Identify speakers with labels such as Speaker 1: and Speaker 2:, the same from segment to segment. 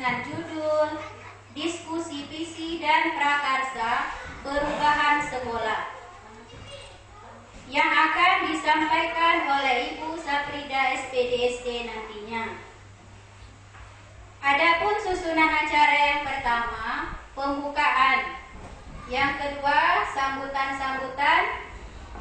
Speaker 1: dengan judul Diskusi Visi dan Prakarsa Perubahan Sekolah yang akan disampaikan oleh Ibu Safrida SPD nantinya. Adapun susunan acara yang pertama, pembukaan. Yang kedua, sambutan-sambutan.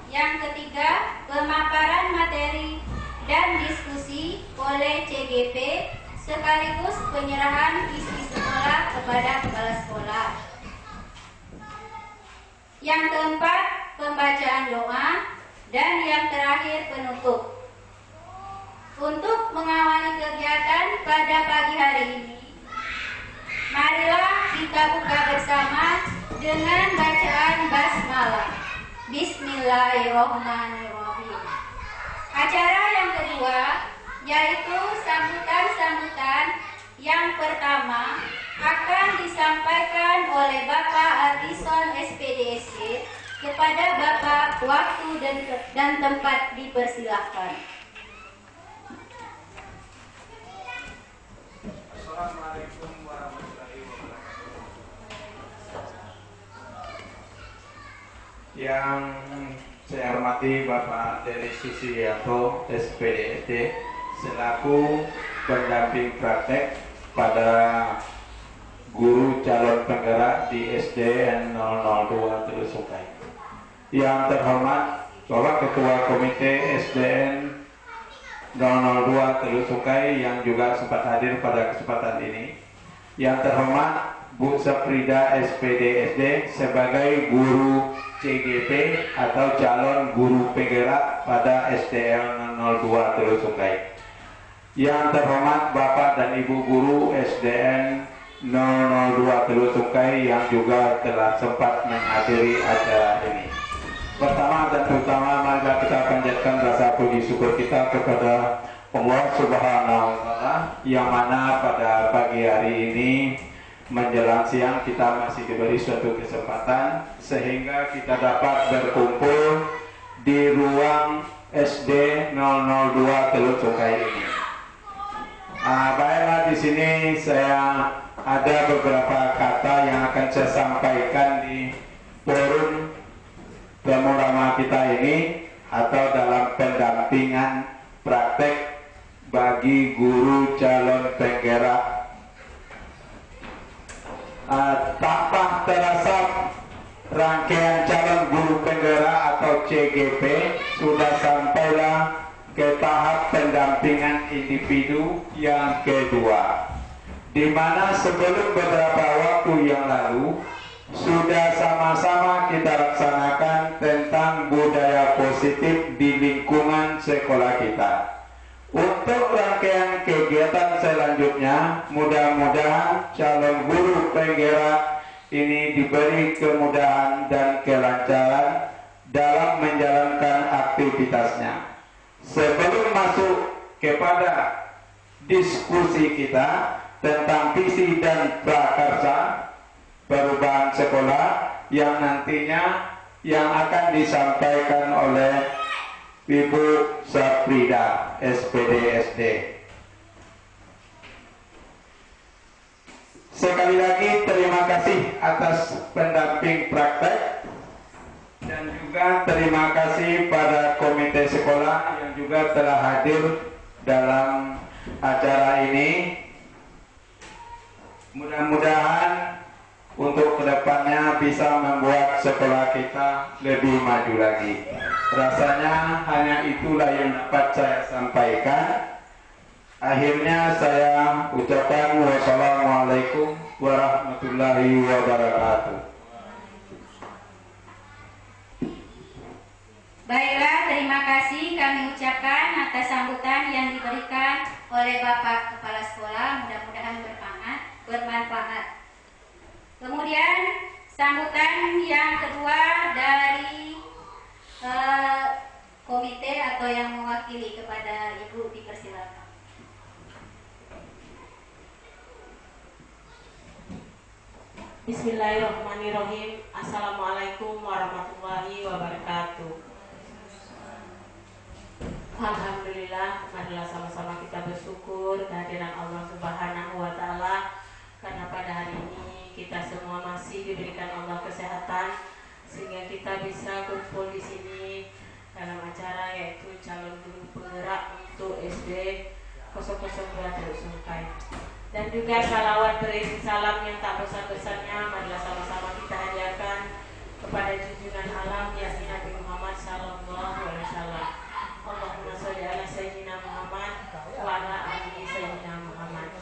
Speaker 1: Yang ketiga, pemaparan materi dan diskusi oleh CGP sekaligus penyerahan isi sekolah kepada kepala sekolah. Yang keempat, pembacaan doa. Dan yang terakhir, penutup. Untuk mengawali kegiatan pada pagi hari ini, marilah kita buka bersama dengan bacaan basmalah. Bismillahirrahmanirrahim. Acara yang kedua yaitu sambutan-sambutan. Yang pertama akan disampaikan oleh Bapak Ardison SPDSC. Kepada Bapak, waktu dan tempat dipersilahkan.
Speaker 2: Assalamualaikum warahmatullahi wabarakatuh. Yang saya hormati Bapak Dery Susiyanto SPDSD selaku pendamping praktek pada guru calon penggerak di SDN 002 Telusukai. Yang terhormat Bapak Ketua Komite SDN 002 Telusukai yang juga sempat hadir pada kesempatan ini. Yang terhormat Bu Safrida SPD sebagai guru CGP atau calon guru penggerak pada SDN 02 Telusukai. Yang terhormat Bapak dan Ibu guru SDN 002 Telusukai yang juga telah sempat menghadiri acara ini. Pertama dan terutama, mari kita panjatkan rasa puji syukur kita kepada Allah Subhanahu wa Ta'ala, yang mana pada pagi hari ini menjelang siang kita masih diberi suatu kesempatan sehingga kita dapat berkumpul di ruang SD 002 Telusukai ini. Baiklah, di sini saya ada beberapa kata yang akan saya sampaikan di forum Pemurama kita ini atau dalam pendampingan praktek bagi guru calon penggerak. Tanpa terasa rangkaian calon guru penggerak atau CGP sudah sampailah ke tahap pendampingan individu yang kedua, di mana sebelum beberapa waktu yang lalu sudah sama-sama kita laksanakan tentang budaya positif di lingkungan sekolah kita. Untuk rangkaian kegiatan selanjutnya, mudah-mudahan calon guru penggerak ini diberi kemudahan dan kelancaran dalam menjalankan aktivitasnya. Sebelum masuk kepada diskusi kita tentang visi dan prakarsa perubahan sekolah yang nantinya yang akan disampaikan oleh Ibu Safrida SPDSD. Sekali lagi terima kasih atas pendamping praktek dan juga terima kasih pada komite sekolah yang juga telah hadir dalam acara ini. Mudah-mudahan untuk kedepannya bisa membuat sekolah kita lebih maju lagi. Rasanya hanya itulah yang dapat saya sampaikan. Akhirnya saya ucapkan wassalamualaikum warahmatullahi wabarakatuh.
Speaker 1: Baiklah, terima kasih kami ucapkan atas sambutan yang diberikan oleh Bapak Kepala Sekolah. Mudah-mudahan bermanfaat. Kemudian sambutan yang kedua dari komite atau yang mewakili kepada Ibu, dipersilakan.
Speaker 3: Bismillahirrahmanirrahim. Assalamualaikum warahmatullahi wabarakatuh. Alhamdulillah, marilah sama-sama kita bersyukur kehadiran Allah Subhanahu wa Ta'ala karena pada hari ini kita semua masih diberikan Allah kesehatan sehingga kita bisa kumpul di sini dalam acara yaitu calon guru penggerak untuk SD 002 Teluk Sungkai. Dan juga salawat berisi salam yang tak bosan-bosannya marilah sama-sama kita hadiahkan kepada junjungan alam yakni Nabi Muhammad sallallahu alaihi wasallam. Allahumma sholli ala sayyidina Muhammad wa ala ali sayyidina Muhammad.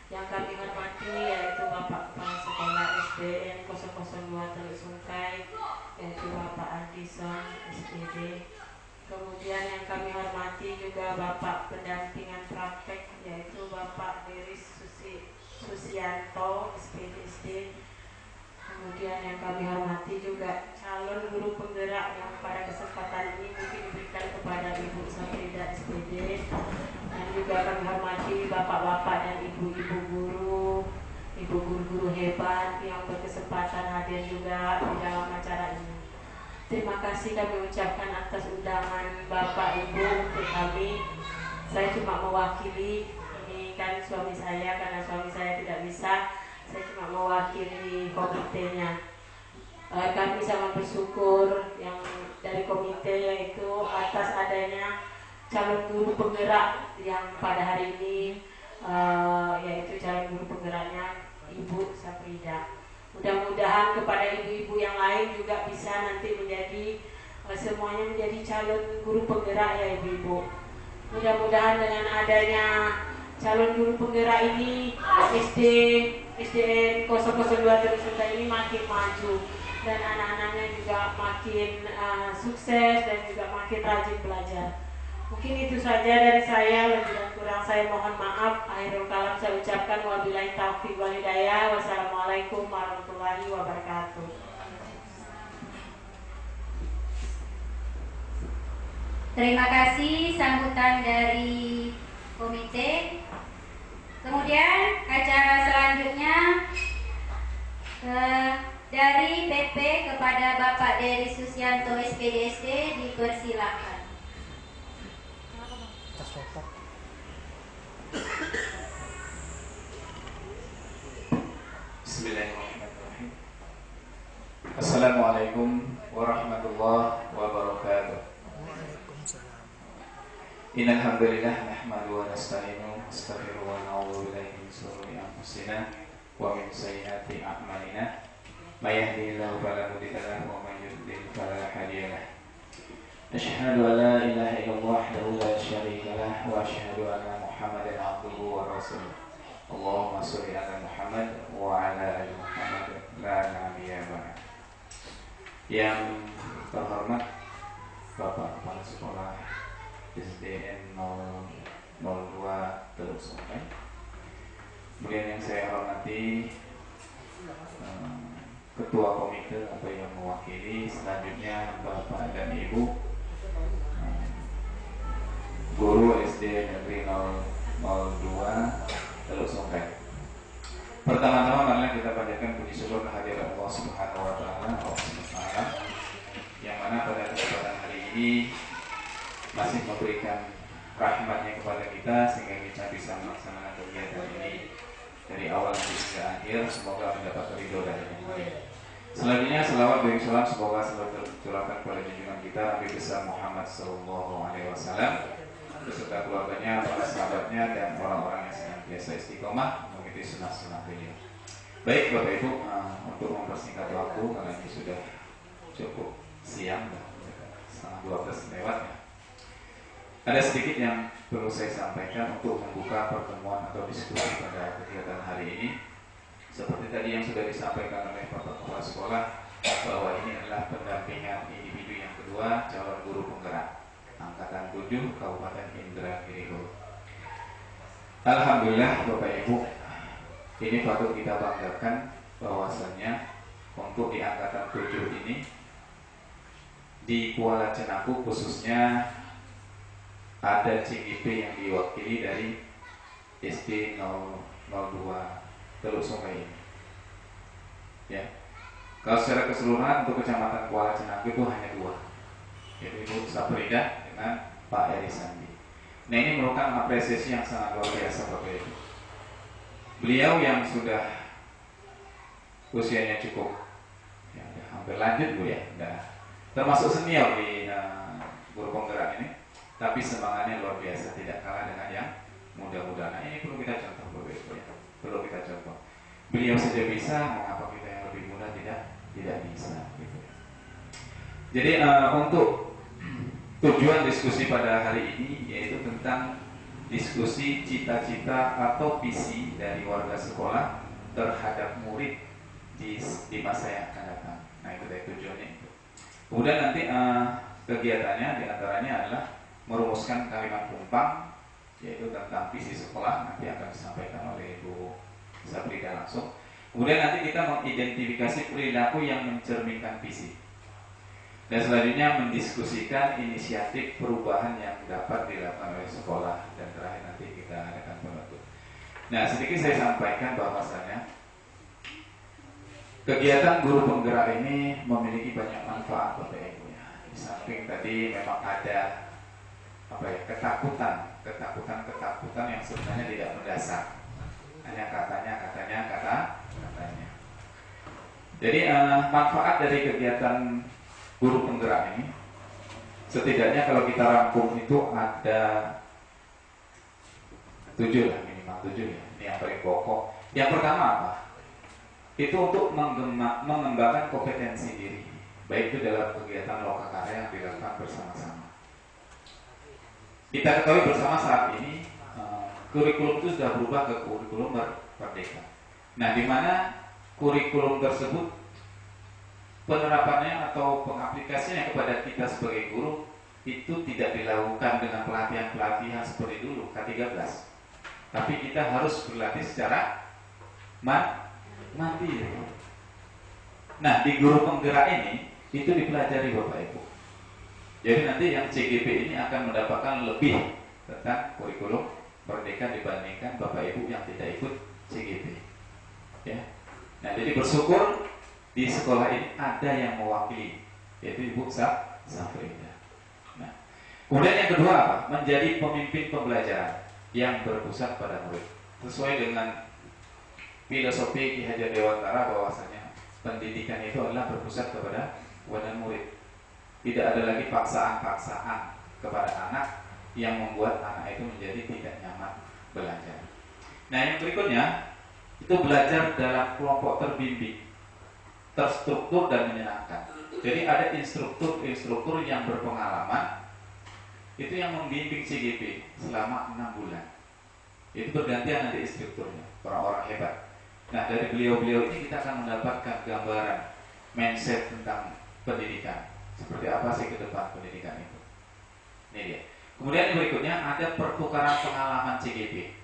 Speaker 3: Yang kami hormati yaitu Bapak Kepala Sekolah SDN 002 Teluk Sungkai, yaitu Bapak Andison SPD. Kemudian yang kami hormati juga Bapak Pendampingan Praktek yaitu Bapak Deris Susianto SPD. Kemudian yang kami hormati juga calon guru penggerak yang pada kesempatan ini mungkin diberikan kepada Ibu Safrida SPD. Dan juga kami hormati bapak-bapak dan ibu-ibu guru, ibu guru-guru hebat yang berkesempatan hadir juga di dalam acara ini. Terima kasih kami ucapkan atas undangan Bapak Ibu untuk kami. Saya cuma mewakili, ini kan suami saya, karena suami saya tidak bisa, saya cuma mewakili komitenya. Kami sangat bersyukur yang dari komite yaitu atas adanya calon guru penggerak yang pada hari ini yaitu calon guru penggeraknya Ibu Safrida. Mudah-mudahan kepada ibu-ibu yang lain juga bisa nanti menjadi semuanya menjadi calon guru penggerak ya ibu-ibu. Mudah-mudahan dengan adanya calon guru penggerak ini SDN 002 Teluk Sungkai ini makin maju dan anak-anaknya juga makin sukses dan juga makin rajin belajar. Mungkin itu saja dari saya, lebih dan kurang saya mohon maaf. Akhirul kalam saya ucapkan wabillahi taufiq wal hidayah. Wassalamualaikum warahmatullahi wabarakatuh.
Speaker 1: Terima kasih sambutan dari komite. Kemudian acara selanjutnya dari PP kepada Bapak Dery Susianto SPDSD dipersilakan.
Speaker 2: Bismillahirrahmanirrahim. Assalamualaikum warahmatullahi wabarakatuh. Innal hamdalillah nahmaduhu wa nasta'inuhu wa nastaghfiruhu wa na'udzu billahi min shururi anfusina wa min sayyiati a'malina. May yahdihillahu fala mudilla lahu wa may yudlil fala hadiya lahu. Asyhadu an la ilaha illallah wahdahu la syarika lahu wa asyhadu anna Muhammadan abduhu wa rasuluh. Allahumma sholli ala Muhammad wa ala ali Muhammad la nabiyya ba'da. Yang terhormat Bapak Kepala Sekolah SDN 002 Teluk Sungkai. Kemudian yang saya hormati Ketua Komite atau yang mewakili, selanjutnya Bapak dan Ibu Guru SD Negeri 002 Teluk Sungkai. Pertama-tama marilah kita panjatkan puji syukur kehadirat Allah Subhanahu wa taala yang mana pada kesempatan hari ini masih memberikan rahmatnya kepada kita sehingga kita bisa melaksanakan kegiatan ini dari awal hingga akhir. Semoga mendapat ridho dari Allah. Selanjutnya selawat dan salam semoga selalu tercurahkan kepada junjungan kita Nabi besar Muhammad SAW beserta keluarganya, para sahabatnya dan orang-orang yang senantiasa istiqomah mengikuti sunnah-sunnah beliau. Baik Bapak Ibu, untuk mempersingkat waktu karena ini sudah cukup siang, setengah 12 lewat ya. Ada sedikit yang perlu saya sampaikan untuk membuka pertemuan atau diskusi pada kegiatan hari ini. Seperti tadi yang sudah disampaikan oleh Bapak Kepala Sekolah bahwa ini adalah pendampingan individu yang kedua calon guru penggerak Angkatan 7 Kabupaten Indragiri. Alhamdulillah Bapak Ibu, ini patut kita banggakan bahwasannya untuk di Angkatan 7 ini di Kuala Cenaku khususnya ada CGP yang diwakili dari SD 002 Teluk Sungkai ini. Ya. Kalau secara keseluruhan untuk Kecamatan Kuala Cenaku itu hanya 2, yaitu Ibu Safrida dengan Pak Eri Sandi. Nah ini merupakan apresiasi yang sangat luar biasa Bapak Ibu. Beliau yang sudah usianya cukup ya, udah hampir lanjut Bu ya, udah termasuk senior di guru penggerak ini, tapi semangatnya luar biasa, tidak kalah dengan yang muda-muda. Nah ini perlu kita contoh Bu ya, perlu kita contoh. Beliau saja bisa, mengapa kita yang lebih muda tidak bisa gitu. Jadi untuk tujuan diskusi pada hari ini yaitu tentang diskusi cita-cita atau visi dari warga sekolah terhadap murid di masa yang akan datang. Nah itu dari tujuannya itu. Kemudian nanti kegiatannya diantaranya adalah merumuskan kalimat pumpang yaitu tentang visi sekolah, nanti akan disampaikan oleh Ibu Sabrida langsung. Kemudian nanti kita mengidentifikasi perilaku yang mencerminkan visi. Dan selanjutnya mendiskusikan inisiatif perubahan yang dapat dilakukan oleh sekolah, dan terakhir nanti kita adakan penutup. Nah sedikit saya sampaikan bahwasanya kegiatan guru penggerak ini memiliki banyak manfaat Bapak Ibu ya. Di samping tadi memang ada ketakutan yang sebenarnya tidak mendasar, hanya katanya. Jadi manfaat dari kegiatan guru penggerak ini setidaknya kalau kita rangkum itu ada 7 lah, minimal 7 ya. Ini yang paling pokok. Yang pertama apa? Itu untuk mengembangkan kompetensi diri, baik itu dalam kegiatan lokakarya yang dilakukan bersama-sama. Kita ketahui bersama saat ini kurikulum itu sudah berubah ke kurikulum merdeka. Nah, di mana kurikulum tersebut penerapannya atau pengaplikasinya kepada kita sebagai guru itu tidak dilakukan dengan pelatihan seperti dulu K13, tapi kita harus berlatih secara mandiri. Nah, di guru penggerak ini itu dipelajari Bapak Ibu. Jadi nanti yang CGP ini akan mendapatkan lebih tentang kurikulum merdeka dibandingkan Bapak Ibu yang tidak ikut CGP. Ya. Nah, jadi bersyukur di sekolah ini ada yang mewakili, yaitu Ibu Sabrida. Nah, kemudian yang kedua apa? Menjadi pemimpin pembelajaran yang berpusat pada murid. Sesuai dengan filosofi Ki Hajar Dewantara bahwasanya pendidikan itu adalah berpusat kepada murid. Tidak ada lagi paksaan-paksaan kepada anak yang membuat anak itu menjadi tidak nyaman belajar. Nah, yang berikutnya itu belajar dalam kelompok terbimbing, terstruktur dan menyenangkan. Jadi ada instruktur yang berpengalaman itu yang membimbing CGP selama 6 bulan. Itu bergantian nanti instrukturnya, orang-orang hebat. Nah, dari beliau-beliau ini kita akan mendapatkan gambaran mindset tentang pendidikan. Seperti apa sih ke depan pendidikan itu. Ini dia. Kemudian yang berikutnya ada pertukaran pengalaman CGP.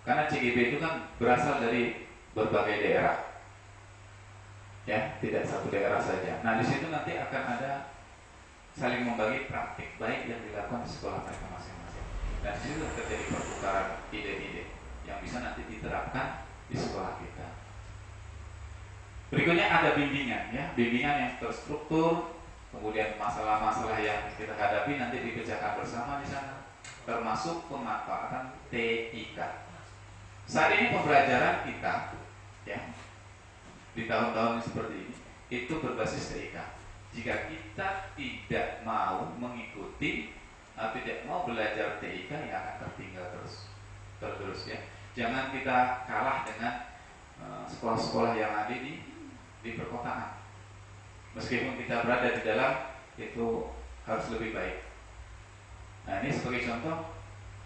Speaker 2: Karena CGP itu kan berasal dari berbagai daerah. Ya, tidak satu daerah saja. Nah, di situ nanti akan ada saling membagi praktik baik yang dilakukan di sekolah mereka masing-masing. Dan di situ terjadi pertukaran ide-ide yang bisa nanti diterapkan di sekolah kita. Berikutnya ada bimbingan, ya, bimbingan yang terstruktur. Kemudian masalah-masalah yang kita hadapi nanti dipecahkan bersama di sana, termasuk pemanfaatan TIK. Saat ini pembelajaran kita, ya, di tahun-tahun seperti ini itu berbasis TIK. Jika kita tidak mau mengikuti atau tidak mau belajar TIK, ya akan tertinggal terus ya. Jangan kita kalah dengan sekolah-sekolah yang ada di perkotaan. Meskipun kita berada di dalam, itu harus lebih baik. Nah, ini sebagai contoh,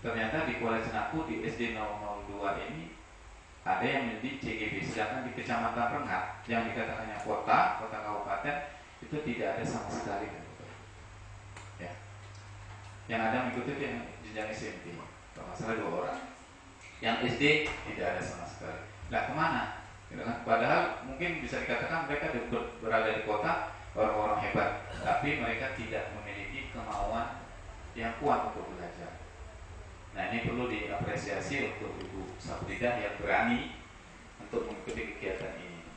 Speaker 2: ternyata di Kuala Cenaku di SD 002 ini ada yang menjadi CGP, sedangkan di Kecamatan Rengat yang dikatakannya kota kabupaten itu tidak ada sama sekali. Ya. Yang ada mengikuti yang jenjang SMP, kalau nggak salah 2 orang. Yang SD tidak ada sama sekali. Nah, kemana? Padahal mungkin bisa dikatakan mereka berada di kota, orang-orang hebat, tapi mereka tidak memiliki kemauan yang kuat untuk belajar. Nah, ini perlu diapresiasi untuk Ibu Sabrida yang berani untuk mengikuti kegiatan ini.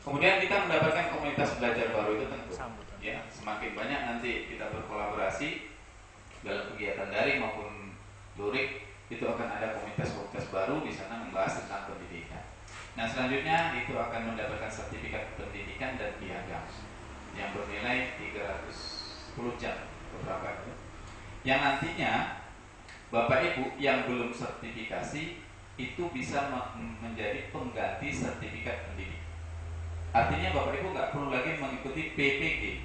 Speaker 2: Kemudian kita mendapatkan komunitas belajar baru itu tentu, ya, semakin banyak nanti kita berkolaborasi dalam kegiatan daring maupun luring, itu akan ada komunitas-komunitas baru di sana membahas tentang pendidikan.
Speaker 4: Nah, selanjutnya itu akan mendapatkan sertifikat pendidikan dan piagam yang bernilai 310 jam beberapa itu. Yang nantinya Bapak Ibu yang belum sertifikasi itu bisa menjadi pengganti sertifikat pendidik. Artinya Bapak Ibu nggak perlu lagi mengikuti PPG,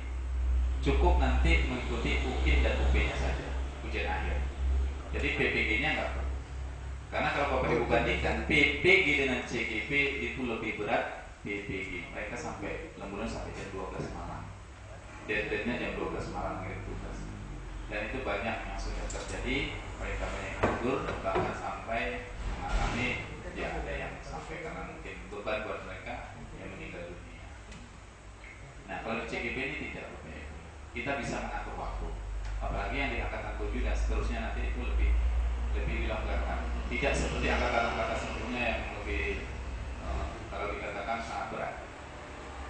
Speaker 4: cukup nanti mengikuti UIN dan UP-nya saja, ujian akhir. Jadi PPG-nya nggak perlu. Karena kalau Bapak Ibu bandingkan PPG dengan CGP itu lebih berat PPG. Mereka sampai lemburan sampai jam 12 malam. Deadline-nya jam 12 malam ngirim tugas. Dan itu banyak yang sudah terjadi. Mereka banyak yang mundur bahkan sampai mengalami ya ada yang sampai karena mungkin beban buat mereka yang meninggal dunia. Nah, kalau di CGP ini tidak Bapak Ibu. Kita bisa mengatur waktu. Apalagi yang di angkatan 7 dan seterusnya nanti itu lebih dilonggarkan. Tidak seperti angkatan-angkatan sebelumnya yang lebih kalau dikatakan sangat berat.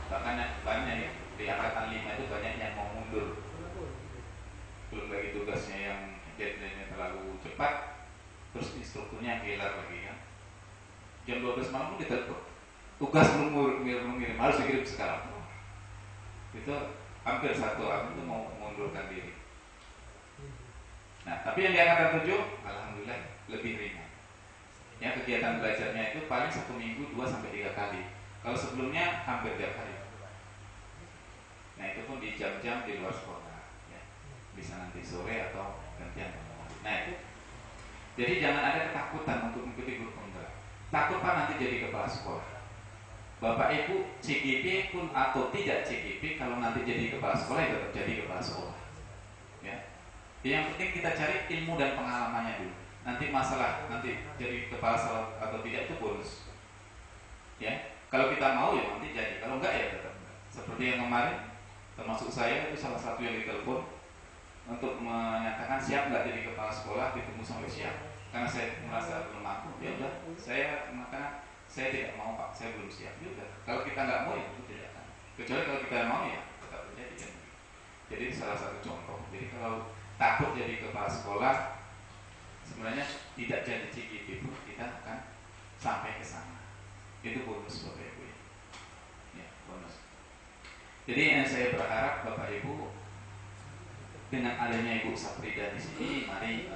Speaker 4: Bahkan banyak ya di angkatan 5 itu banyak yang mau mundur. Belum lagi tugasnya yang deadline-nya terlalu cepat, terus instrukturnya hilang lagi kan. Jam 12 malam pun ditelepon. Tugas belum ngirim, harus dikirim sekarang. Itu hampir satu orang itu mau mengundurkan diri. Nah, tapi yang di angkatan 7, alhamdulillah lebih ringan. Ya, kegiatan belajarnya itu paling 1 minggu 2-3 kali. Kalau sebelumnya hampir tiap hari. Nah, itu pun di jam-jam di luar sekolah. Ya. Bisa nanti sore atau gantian. Nah, itu. Jadi jangan ada ketakutan untuk mengikuti guru penggerak. Takut Pak nanti jadi kepala sekolah. Bapak Ibu CGP pun atau tidak CGP, kalau nanti jadi kepala sekolah ya tetap jadi kepala sekolah. Ya. Yang penting kita cari ilmu dan pengalamannya dulu. Nanti masalah nanti jadi kepala sekolah atau tidak itu bonus. Ya, kalau kita mau ya nanti jadi, kalau enggak ya tetap enggak. Seperti yang kemarin, termasuk saya itu salah satu yang ditelepon untuk menyatakan siap nggak jadi kepala sekolah, ditunggu sampai siap. Karena saya merasa belum mampu, ya udah. Saya mengatakan saya tidak mau Pak, saya belum siap. Ya udah. Kalau kita nggak mau ya itu tidak akan. Kecuali kalau kita mau ya tetap terjadi. Jadi itu salah satu contoh. Jadi kalau takut jadi kepala sekolah, sebenarnya tidak jadi CGP pun kita akan sampai ke sana. Itu bonus Bapak Ibu. Ya, bonus. Jadi saya berharap Bapak Ibu dengan adanya Ibu Saprida di sini, mari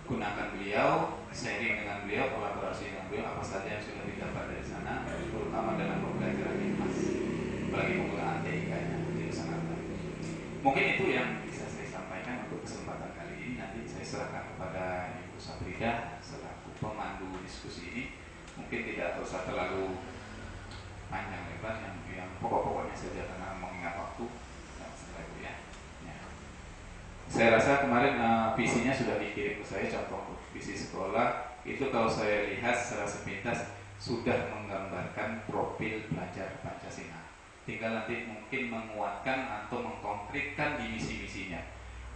Speaker 4: gunakan beliau, sharing dengan beliau, kolaborasi dengan beliau, apa saja yang sudah didapat dari sana, terutama dalam pembelajaran IMAS, apalagi penggunaan TIK-nya, itu sangat baik. Mungkin itu yang bisa saya sampaikan untuk kesempatan kali ini. Nanti saya serahkan kepada Ibu Saprida selaku pemandu diskusi ini. Mungkin tidak usah terlalu panjang lebar, yang pokok-pokoknya saja karena mengingat waktu. Ya. Saya rasa kemarin visinya sudah dikirim ke saya, contoh visi sekolah itu kalau saya lihat secara sepintas sudah menggambarkan profil pelajar Pancasila. Tinggal nanti mungkin menguatkan atau mengkonkretkan di misi-misinya.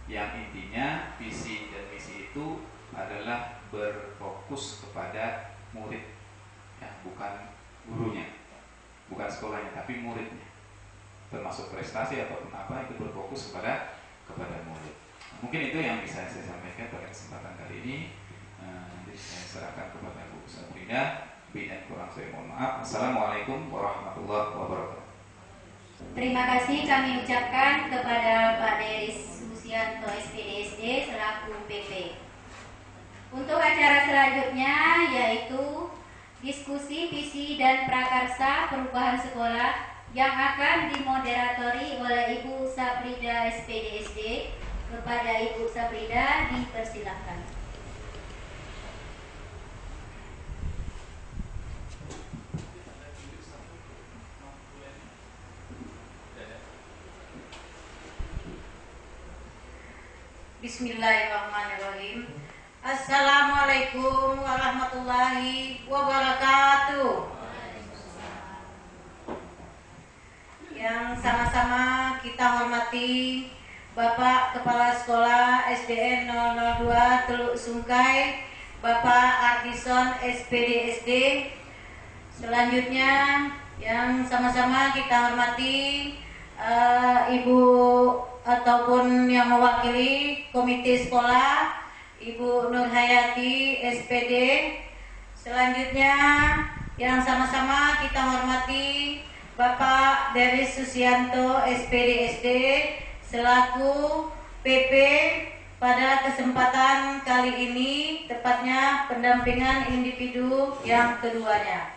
Speaker 4: Yang intinya visi dan misi itu adalah berfokus kepada murid, ya, bukan gurunya, bukan sekolahnya, tapi muridnya. Termasuk prestasi ataupun apa itu berfokus kepada murid. Mungkin itu yang bisa saya sampaikan pada kesempatan kali ini. Nanti saya serahkan kepada Bu Saprida. BN kurang saya mohon maaf. Assalamualaikum warahmatullahi wabarakatuh.
Speaker 1: Terima kasih kami ucapkan kepada Pak Deris Susianto SPDSD selaku PP. Untuk acara selanjutnya yaitu diskusi visi dan prakarsa perubahan sekolah yang akan dimoderatori oleh Ibu Saprida SPDSD. Kepada Ibu Saprida dipersilahkan.
Speaker 3: Bismillahirrahmanirrahim. Assalamualaikum warahmatullahi wabarakatuh. Yang sama-sama kita hormati Bapak Kepala Sekolah SDN 002 Teluk Sungkai, Bapak Ardison SPDSD. Selanjutnya yang sama-sama kita hormati Ibu ataupun yang mewakili komite sekolah, Ibu Nur Hayati SPD. Selanjutnya
Speaker 1: yang sama-sama kita hormati Bapak Deris Susianto SPDSD selaku PP pada kesempatan kali ini, tepatnya pendampingan individu yang keduanya.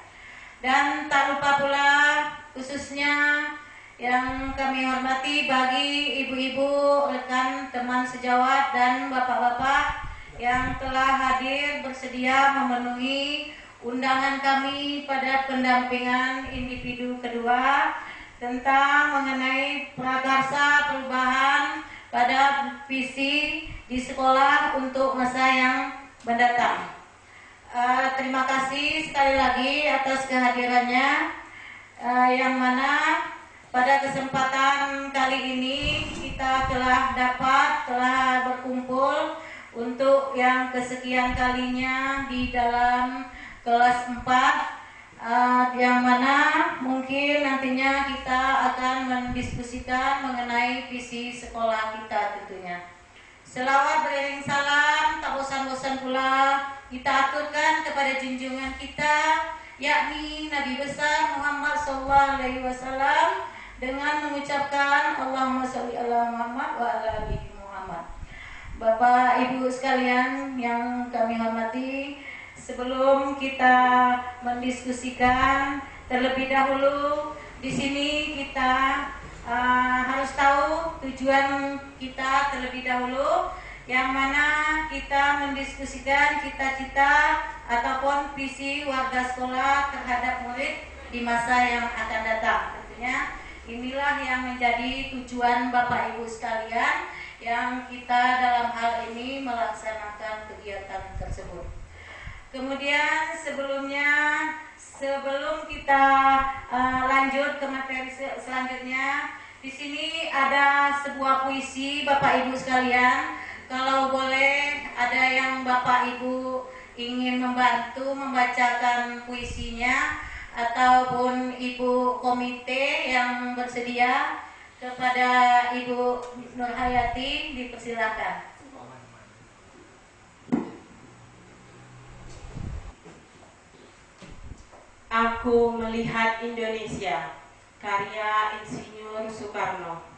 Speaker 1: Dan tak lupa pula khususnya yang kami hormati bagi ibu-ibu, rekan, teman sejawat dan bapak-bapak yang telah hadir bersedia memenuhi undangan kami pada pendampingan individu kedua tentang mengenai prakarsa perubahan pada visi di sekolah untuk masa yang mendatang. Terima kasih sekali lagi atas kehadirannya, yang mana pada kesempatan kali ini kita telah berkumpul untuk yang kesekian kalinya di dalam kelas 4, yang mana mungkin nantinya kita akan mendiskusikan mengenai visi sekolah kita tentunya. Selawat beriring salam, tak bosan-bosan pula kita aturkan kepada junjungan kita, yakni Nabi besar Muhammad SAW, dengan mengucapkan Allahumma sholli ala Muhammad wa ala ali Muhammad. Bapak Ibu sekalian yang kami hormati, sebelum kita mendiskusikan terlebih dahulu, di sini kita harus tahu tujuan kita terlebih dahulu, yang mana kita mendiskusikan cita-cita ataupun visi warga sekolah terhadap murid di masa yang akan datang. Tentunya inilah yang menjadi tujuan Bapak Ibu sekalian yang kita dalam hal ini melaksanakan kegiatan tersebut. Kemudian sebelum kita lanjut ke materi selanjutnya, di sini ada sebuah puisi Bapak Ibu sekalian. Kalau boleh ada yang Bapak Ibu ingin membantu membacakan puisinya, ataupun Ibu komite yang bersedia, kepada Ibu Nurhayati dipersilakan.
Speaker 3: Aku melihat Indonesia, karya Insinyur Soekarno.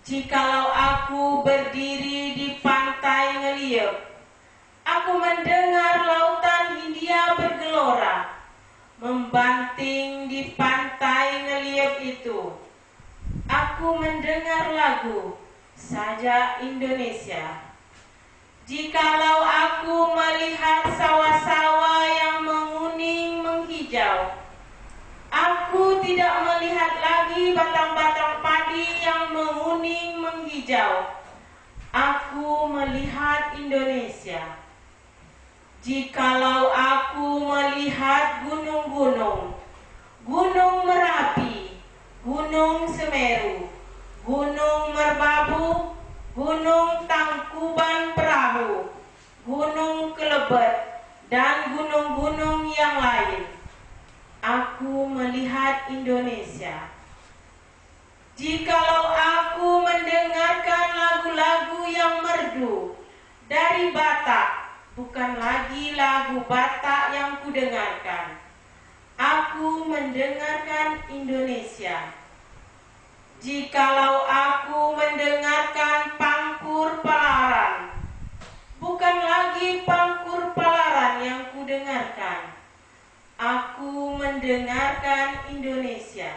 Speaker 3: Jikalau aku berdiri di pantai Ngeliep, aku mendengar lautan Hindia bergelora, membanting di pantai Ngeliep itu. Aku mendengar lagu Sajak Indonesia. Jikalau aku melihat sawah-sawah yang menguning menghijau, aku tidak melihat lagi batang-batang padi yang menguning menghijau. Aku melihat Indonesia. Jikalau aku melihat gunung-gunung, Gunung Merapi, Gunung Semeru, Gunung Merbabu, Gunung Tangkuban Perahu, Gunung Kelebet, dan gunung-gunung yang lain, aku melihat Indonesia. Jikalau aku mendengarkan lagu-lagu yang merdu dari Batak, bukan lagi lagu Batak yang kudengarkan, aku mendengarkan Indonesia. Jikalau aku mendengarkan pangkur palaran, bukan lagi pangkur palaran yang kudengarkan, aku mendengarkan Indonesia.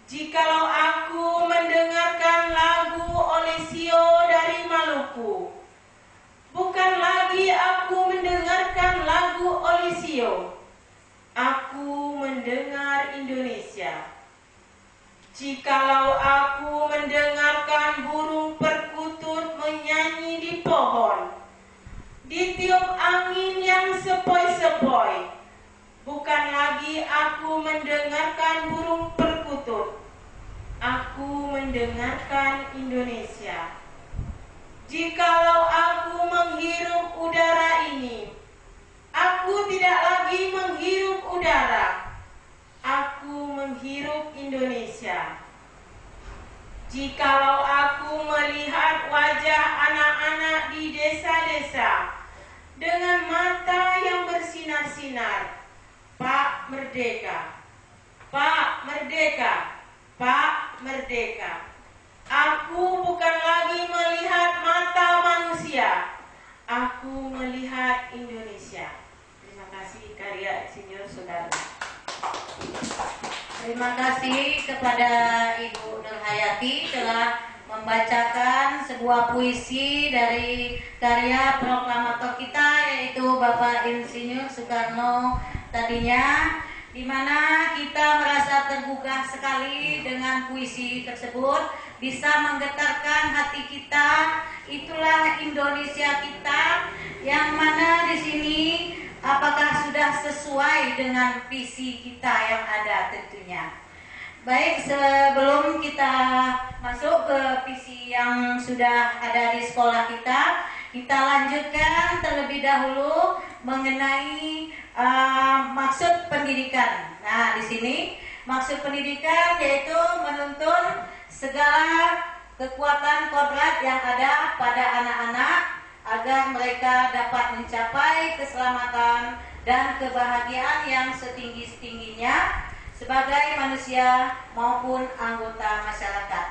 Speaker 3: Jikalau aku mendengarkan lagu Olesio dari Maluku, bukan lagi aku mendengarkan lagu Olesio, aku mendengar Indonesia. Jikalau aku mendengarkan burung perkutut menyanyi di pohon, ditiup angin yang sepoi-sepoi, bukan lagi aku mendengarkan burung perkutut, aku mendengarkan Indonesia. Jikalau aku menghirup udara ini, aku tidak lagi menghirup udara, aku menghirup Indonesia. Jikalau aku melihat wajah anak-anak di desa-desa dengan mata yang bersinar-sinar, Merdeka, Pak Merdeka, Pak Merdeka. Aku bukan lagi melihat mata manusia, aku melihat Indonesia. Terima kasih karya Insinyur Soekarno.
Speaker 1: Terima kasih kepada Ibu Nurhayati telah membacakan sebuah puisi dari karya proklamator kita, yaitu Bapak Insinyur Soekarno tadinya, di mana kita merasa tergugah sekali dengan puisi tersebut, bisa menggetarkan hati kita. Itulah Indonesia kita, yang mana di sini apakah sudah sesuai dengan visi kita yang ada tentunya. Baik, sebelum kita masuk ke visi yang sudah ada di sekolah kita lanjutkan terlebih dahulu mengenai maksud pendidikan. Nah, di sini maksud pendidikan yaitu menuntun segala kekuatan kodrat yang ada pada anak-anak agar mereka dapat mencapai keselamatan dan kebahagiaan yang setinggi-tingginya sebagai manusia maupun anggota masyarakat.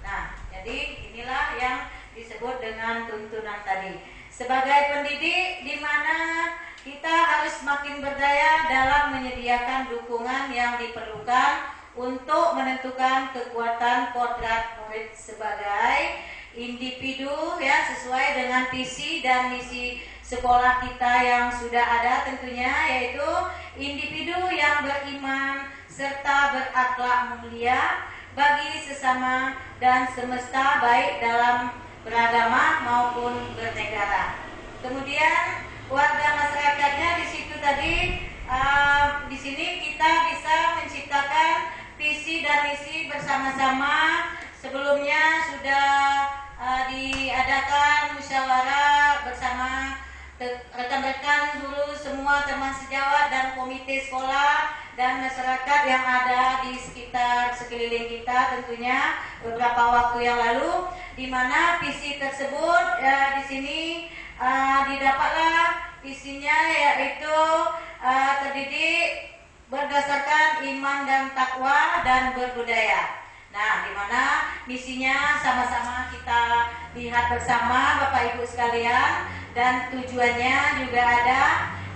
Speaker 1: Nah, jadi inilah yang disebut dengan tuntunan tadi. Sebagai pendidik, di mana kita harus semakin berdaya dalam menyediakan dukungan yang diperlukan untuk menentukan kekuatan kodrat murid sebagai individu ya, sesuai dengan visi dan misi sekolah kita yang sudah ada tentunya, yaitu individu yang beriman serta berakhlak mulia bagi sesama dan semesta, baik dalam beragama maupun bernegara. Kemudian warga masyarakatnya di situ tadi, di sini kita bisa menciptakan visi dan misi bersama-sama. Sebelumnya sudah diadakan musyawarah bersama rekan-rekan guru semua, teman sejawat dan komite sekolah dan masyarakat yang ada di sekitar sekeliling kita tentunya beberapa waktu yang lalu, di mana visi tersebut di sini didapatlah visinya, yaitu terdidik berdasarkan iman dan takwa dan berbudaya. Nah, di mana misinya sama-sama kita lihat bersama Bapak Ibu sekalian, dan tujuannya juga ada.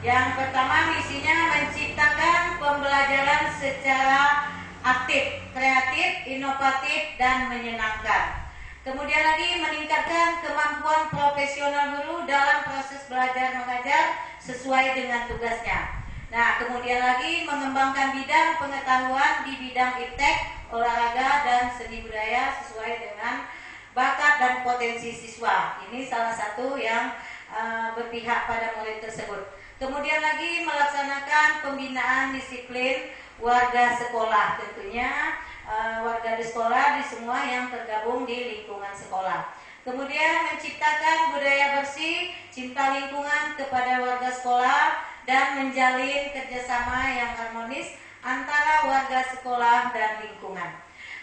Speaker 1: Yang pertama, misinya menciptakan pembelajaran secara aktif, kreatif, inovatif, dan menyenangkan. Kemudian lagi meningkatkan kemampuan profesional guru dalam proses belajar mengajar sesuai dengan tugasnya. Nah, kemudian lagi mengembangkan bidang pengetahuan di bidang iptek, olahraga, dan seni budaya sesuai dengan bakat dan potensi siswa. Ini salah satu yang berpihak pada murid tersebut. Kemudian lagi melaksanakan pembinaan disiplin warga sekolah, tentunya warga di sekolah di semua yang tergabung di lingkungan sekolah. Kemudian menciptakan budaya bersih, cinta lingkungan kepada warga sekolah, dan menjalin kerjasama yang harmonis antara warga sekolah dan lingkungan.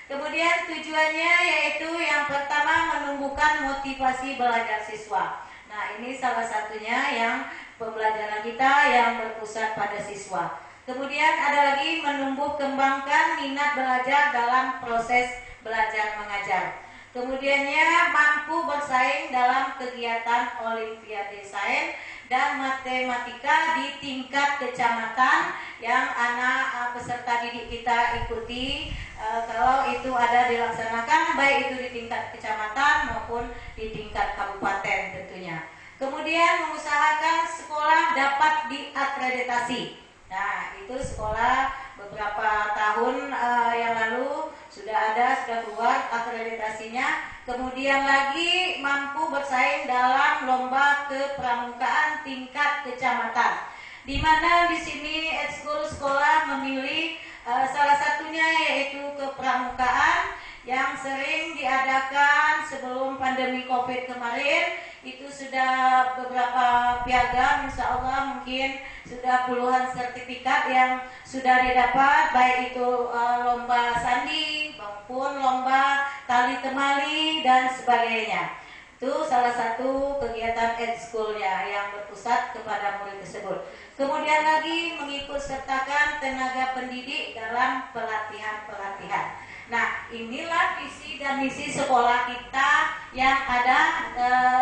Speaker 1: Kemudian tujuannya yaitu yang pertama menumbuhkan motivasi belajar siswa. Nah, ini salah satunya yang pembelajaran kita yang berpusat pada siswa. Kemudian ada lagi menumbuh kembangkan minat belajar dalam proses belajar mengajar. Kemudiannya mampu bersaing dalam kegiatan Olimpiade Sains dan Matematika di tingkat kecamatan yang anak peserta didik kita ikuti. Kalau itu ada dilaksanakan, baik itu di tingkat kecamatan maupun di tingkat kabupaten tentunya. Kemudian mengusahakan sekolah dapat diakreditasi. Nah, itu sekolah beberapa tahun yang lalu sudah keluar akreditasinya. Kemudian lagi mampu bersaing dalam lomba kepramukaan tingkat kecamatan, di mana di sini ekskul sekolah memilih salah satunya yaitu kepramukaan yang sering diadakan sebelum pandemi COVID kemarin. Itu sudah beberapa piagam, insya Allah mungkin sudah puluhan sertifikat yang sudah didapat, baik itu lomba sandi maupun lomba tali temali dan sebagainya. Itu salah satu kegiatan edschoolnya yang berpusat kepada murid tersebut. Kemudian lagi mengikut sertakan tenaga pendidik dalam pelatihan-pelatihan. Nah, inilah visi dan misi sekolah kita yang ada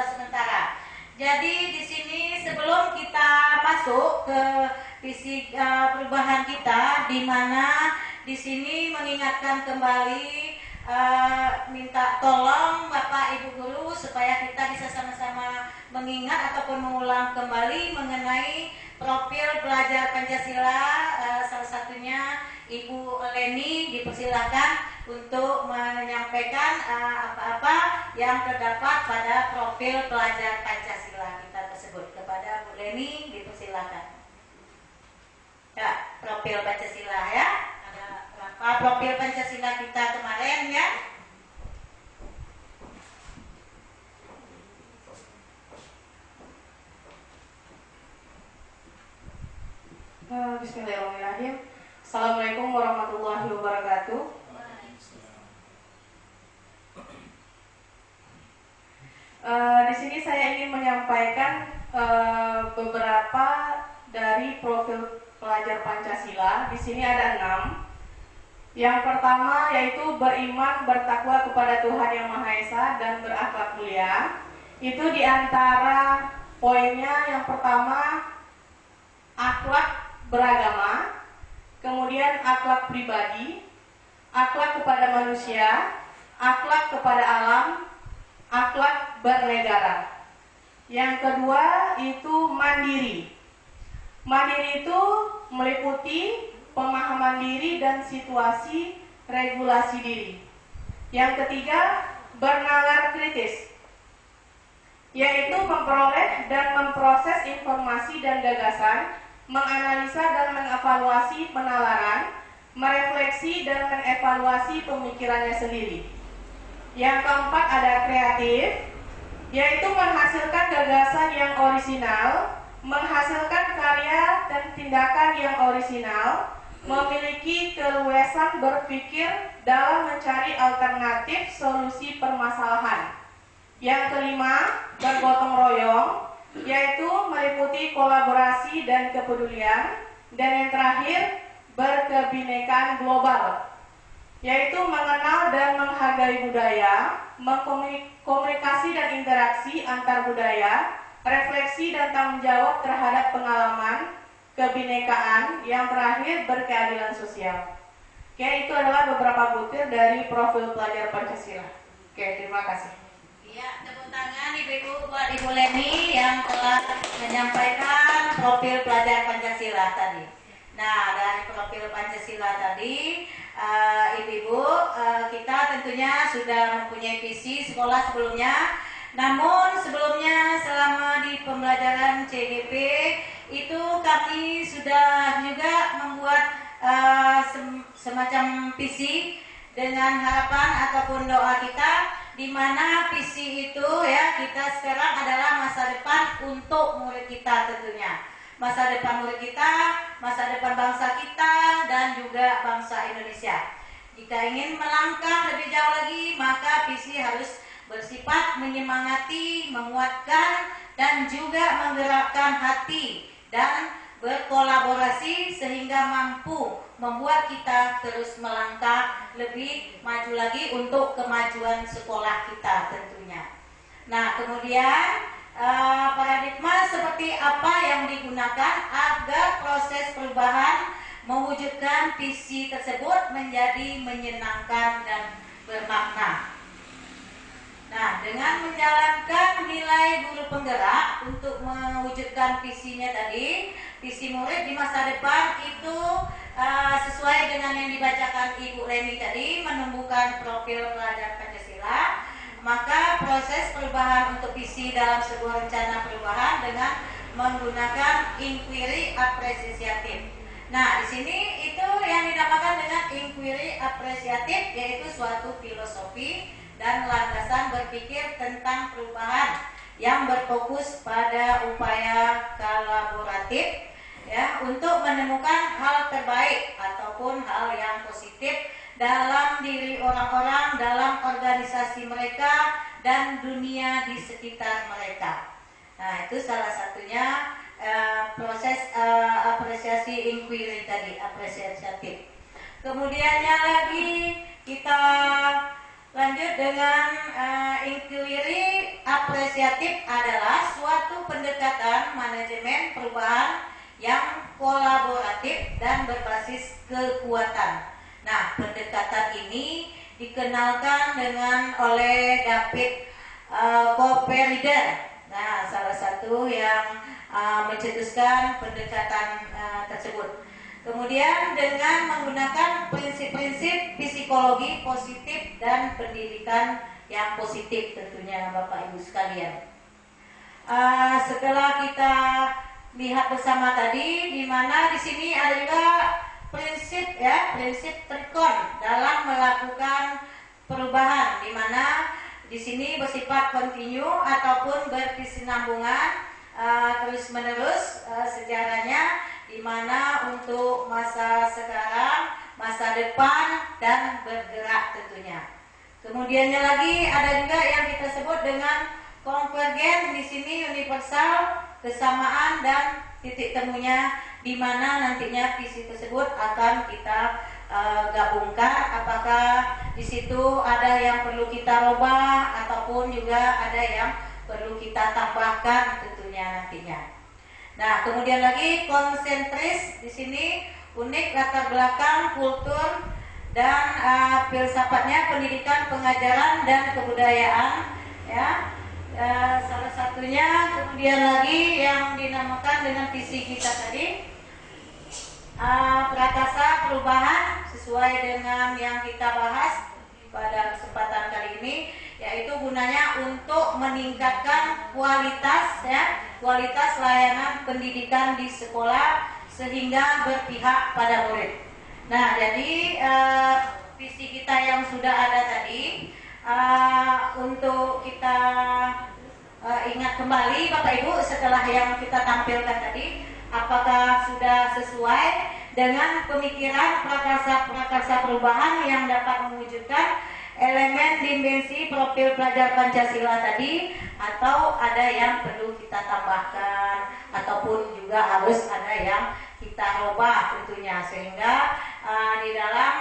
Speaker 1: sementara. Jadi di sini sebelum kita masuk ke visi perubahan kita, di mana di sini mengingatkan kembali, minta tolong Bapak Ibu Guru supaya kita bisa sama-sama mengingat ataupun mengulang kembali mengenai profil pelajar Pancasila. Salah satunya Ibu Leni dipersilakan untuk menyampaikan apa-apa yang terdapat pada profil pelajar Pancasila kita tersebut. Kepada Bu Leni dipersilakan. Ya, profil Pancasila ya. Profil Pancasila kita kemarin ya.
Speaker 3: Bismillahirrahmanirrahim. Assalamualaikum warahmatullahi wabarakatuh. Di sini saya ingin menyampaikan beberapa dari profil pelajar Pancasila. Di sini ada 6. Yang pertama yaitu beriman, bertakwa kepada Tuhan Yang Maha Esa dan berakhlak mulia. Itu diantara poinnya yang pertama akhlak beragama, kemudian akhlak pribadi, akhlak kepada manusia, akhlak kepada alam, akhlak bernegara. Yang kedua itu mandiri. Mandiri itu meliputi pemahaman diri dan situasi regulasi diri. Yang ketiga, bernalar kritis, yaitu memperoleh dan memproses informasi dan gagasan, menganalisa dan mengevaluasi penalaran, merefleksi dan mengevaluasi pemikirannya sendiri. Yang keempat ada kreatif, yaitu menghasilkan gagasan yang orisinal, menghasilkan karya dan tindakan yang orisinal, memiliki keluasan berpikir dalam mencari alternatif solusi permasalahan. Yang kelima, bergotong royong, yaitu meliputi kolaborasi dan kepedulian. Dan yang terakhir, berkebinekaan global, yaitu mengenal dan menghargai budaya, komunikasi dan interaksi antar budaya, refleksi dan tanggung jawab terhadap pengalaman, kebinekaan, yang terakhir berkeadilan sosial. Oke, itu adalah beberapa butir dari profil pelajar Pancasila. Oke, terima kasih.
Speaker 1: Ya, tepuk tangan Ibu buat Ibu Leni yang telah menyampaikan profil pelajar Pancasila tadi. Nah, dari profil Pancasila tadi, Ibu-ibu, kita tentunya sudah mempunyai visi sekolah sebelumnya. Namun sebelumnya selama di pembelajaran CGP itu kami sudah juga membuat semacam visi dengan harapan ataupun doa kita, di mana visi itu ya kita sekarang adalah masa depan untuk murid kita tentunya. Masa depan murid kita, masa depan bangsa kita dan juga bangsa Indonesia. Jika ingin melangkah lebih jauh lagi, maka visi harus bersifat menyemangati, menguatkan, dan juga menggerakkan hati dan berkolaborasi sehingga mampu membuat kita terus melangkah lebih maju lagi untuk kemajuan sekolah kita tentunya. Nah, kemudian paradigma seperti apa yang digunakan agar proses perubahan mewujudkan visi tersebut menjadi menyenangkan dan bermakna. Nah, dengan menjalankan nilai guru penggerak untuk mewujudkan visinya tadi, visi murid di masa depan itu sesuai dengan yang dibacakan Ibu Leni tadi, menumbuhkan profil pelajar Pancasila, maka proses perubahan untuk visi dalam sebuah rencana perubahan dengan menggunakan inquiry apresiatif. Nah, di sini itu yang dinamakan dengan inquiry apresiatif, yaitu suatu filosofi dan landasan berpikir tentang perubahan yang berfokus pada upaya kolaboratif ya untuk menemukan hal terbaik ataupun hal yang positif dalam diri orang-orang, dalam organisasi mereka, dan dunia di sekitar mereka. Nah, itu salah satunya proses apresiasi inquiry tadi, apresiatif. Kemudiannya lagi kita lanjut dengan inquiry apresiatif adalah suatu pendekatan manajemen perubahan yang kolaboratif dan berbasis kekuatan. Nah, pendekatan ini dikenalkan oleh David Coperider. Nah, salah satu yang mencetuskan pendekatan tersebut. Kemudian dengan menggunakan prinsip-prinsip psikologi positif dan pendidikan yang positif tentunya Bapak Ibu sekalian. Setelah kita lihat bersama tadi, di mana di sini ada juga prinsip trikon dalam melakukan perubahan, di mana di sini bersifat kontinu ataupun berkesinambungan terus menerus sejarahnya, di mana untuk masa sekarang, masa depan dan bergerak tentunya. Kemudiannya lagi ada juga yang kita sebut dengan konvergen, di sini universal, kesamaan dan titik temunya, di mana nantinya visi tersebut akan kita gabungkan. Apakah di situ ada yang perlu kita rubah ataupun juga ada yang perlu kita tambahkan tentunya nantinya. Nah, kemudian lagi konsentris, di sini unik latar belakang, kultur dan filsafatnya, pendidikan, pengajaran dan kebudayaan, ya. Salah satunya kemudian lagi yang dinamakan dengan visi kita tadi, prakasa perubahan, sesuai dengan yang kita bahas pada kesempatan kali ini, yaitu gunanya untuk meningkatkan kualitas layanan pendidikan di sekolah sehingga berpihak pada murid. Nah, jadi visi kita yang sudah ada tadi, untuk kita ingat kembali Bapak Ibu setelah yang kita tampilkan tadi, apakah sudah sesuai dengan pemikiran prakarsa perubahan yang dapat mewujudkan elemen dimensi profil pelajar Pancasila tadi, atau ada yang perlu kita tambahkan ataupun juga harus ada yang kita rubah tentunya, sehingga di dalam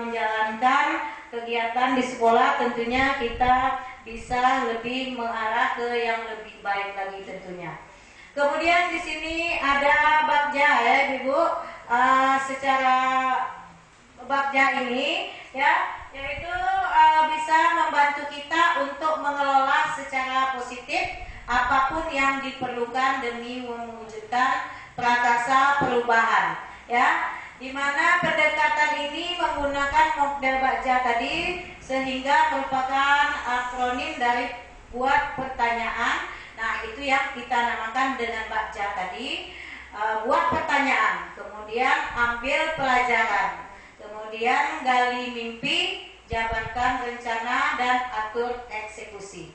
Speaker 1: menjalankan kegiatan di sekolah tentunya kita bisa lebih mengarah ke yang lebih baik lagi tentunya. Kemudian di sini ada Bagja ya Ibu, secara Bagja ini ya, yaitu bisa membantu kita untuk mengelola secara positif apapun yang diperlukan demi mewujudkan prakarsa perubahan, ya, di mana pendekatan ini menggunakan model Bagja tadi, sehingga merupakan akronim dari buat pertanyaan. Nah, itu yang kita namakan dengan Bagja tadi, buat pertanyaan, kemudian ambil pelajaran, kemudian gali mimpi, jabarkan rencana, dan atur eksekusi.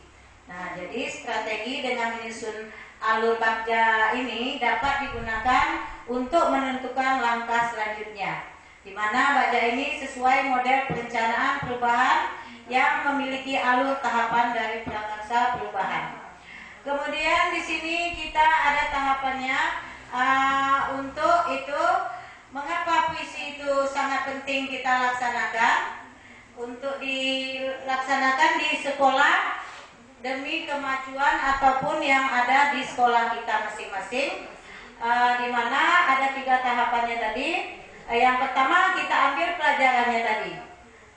Speaker 1: Nah, jadi strategi dengan menyusun alur Bagja ini dapat digunakan untuk menentukan langkah selanjutnya, di mana Bagja ini sesuai model perencanaan perubahan yang memiliki alur tahapan dari prakarsa perubahan. Kemudian di sini kita ada tahapannya. Untuk itu, mengapa visi itu sangat penting kita laksanakan? Untuk dilaksanakan di sekolah demi kemajuan ataupun yang ada di sekolah kita masing-masing, di mana ada 3 tahapannya tadi. Yang pertama, kita ambil pelajarannya tadi,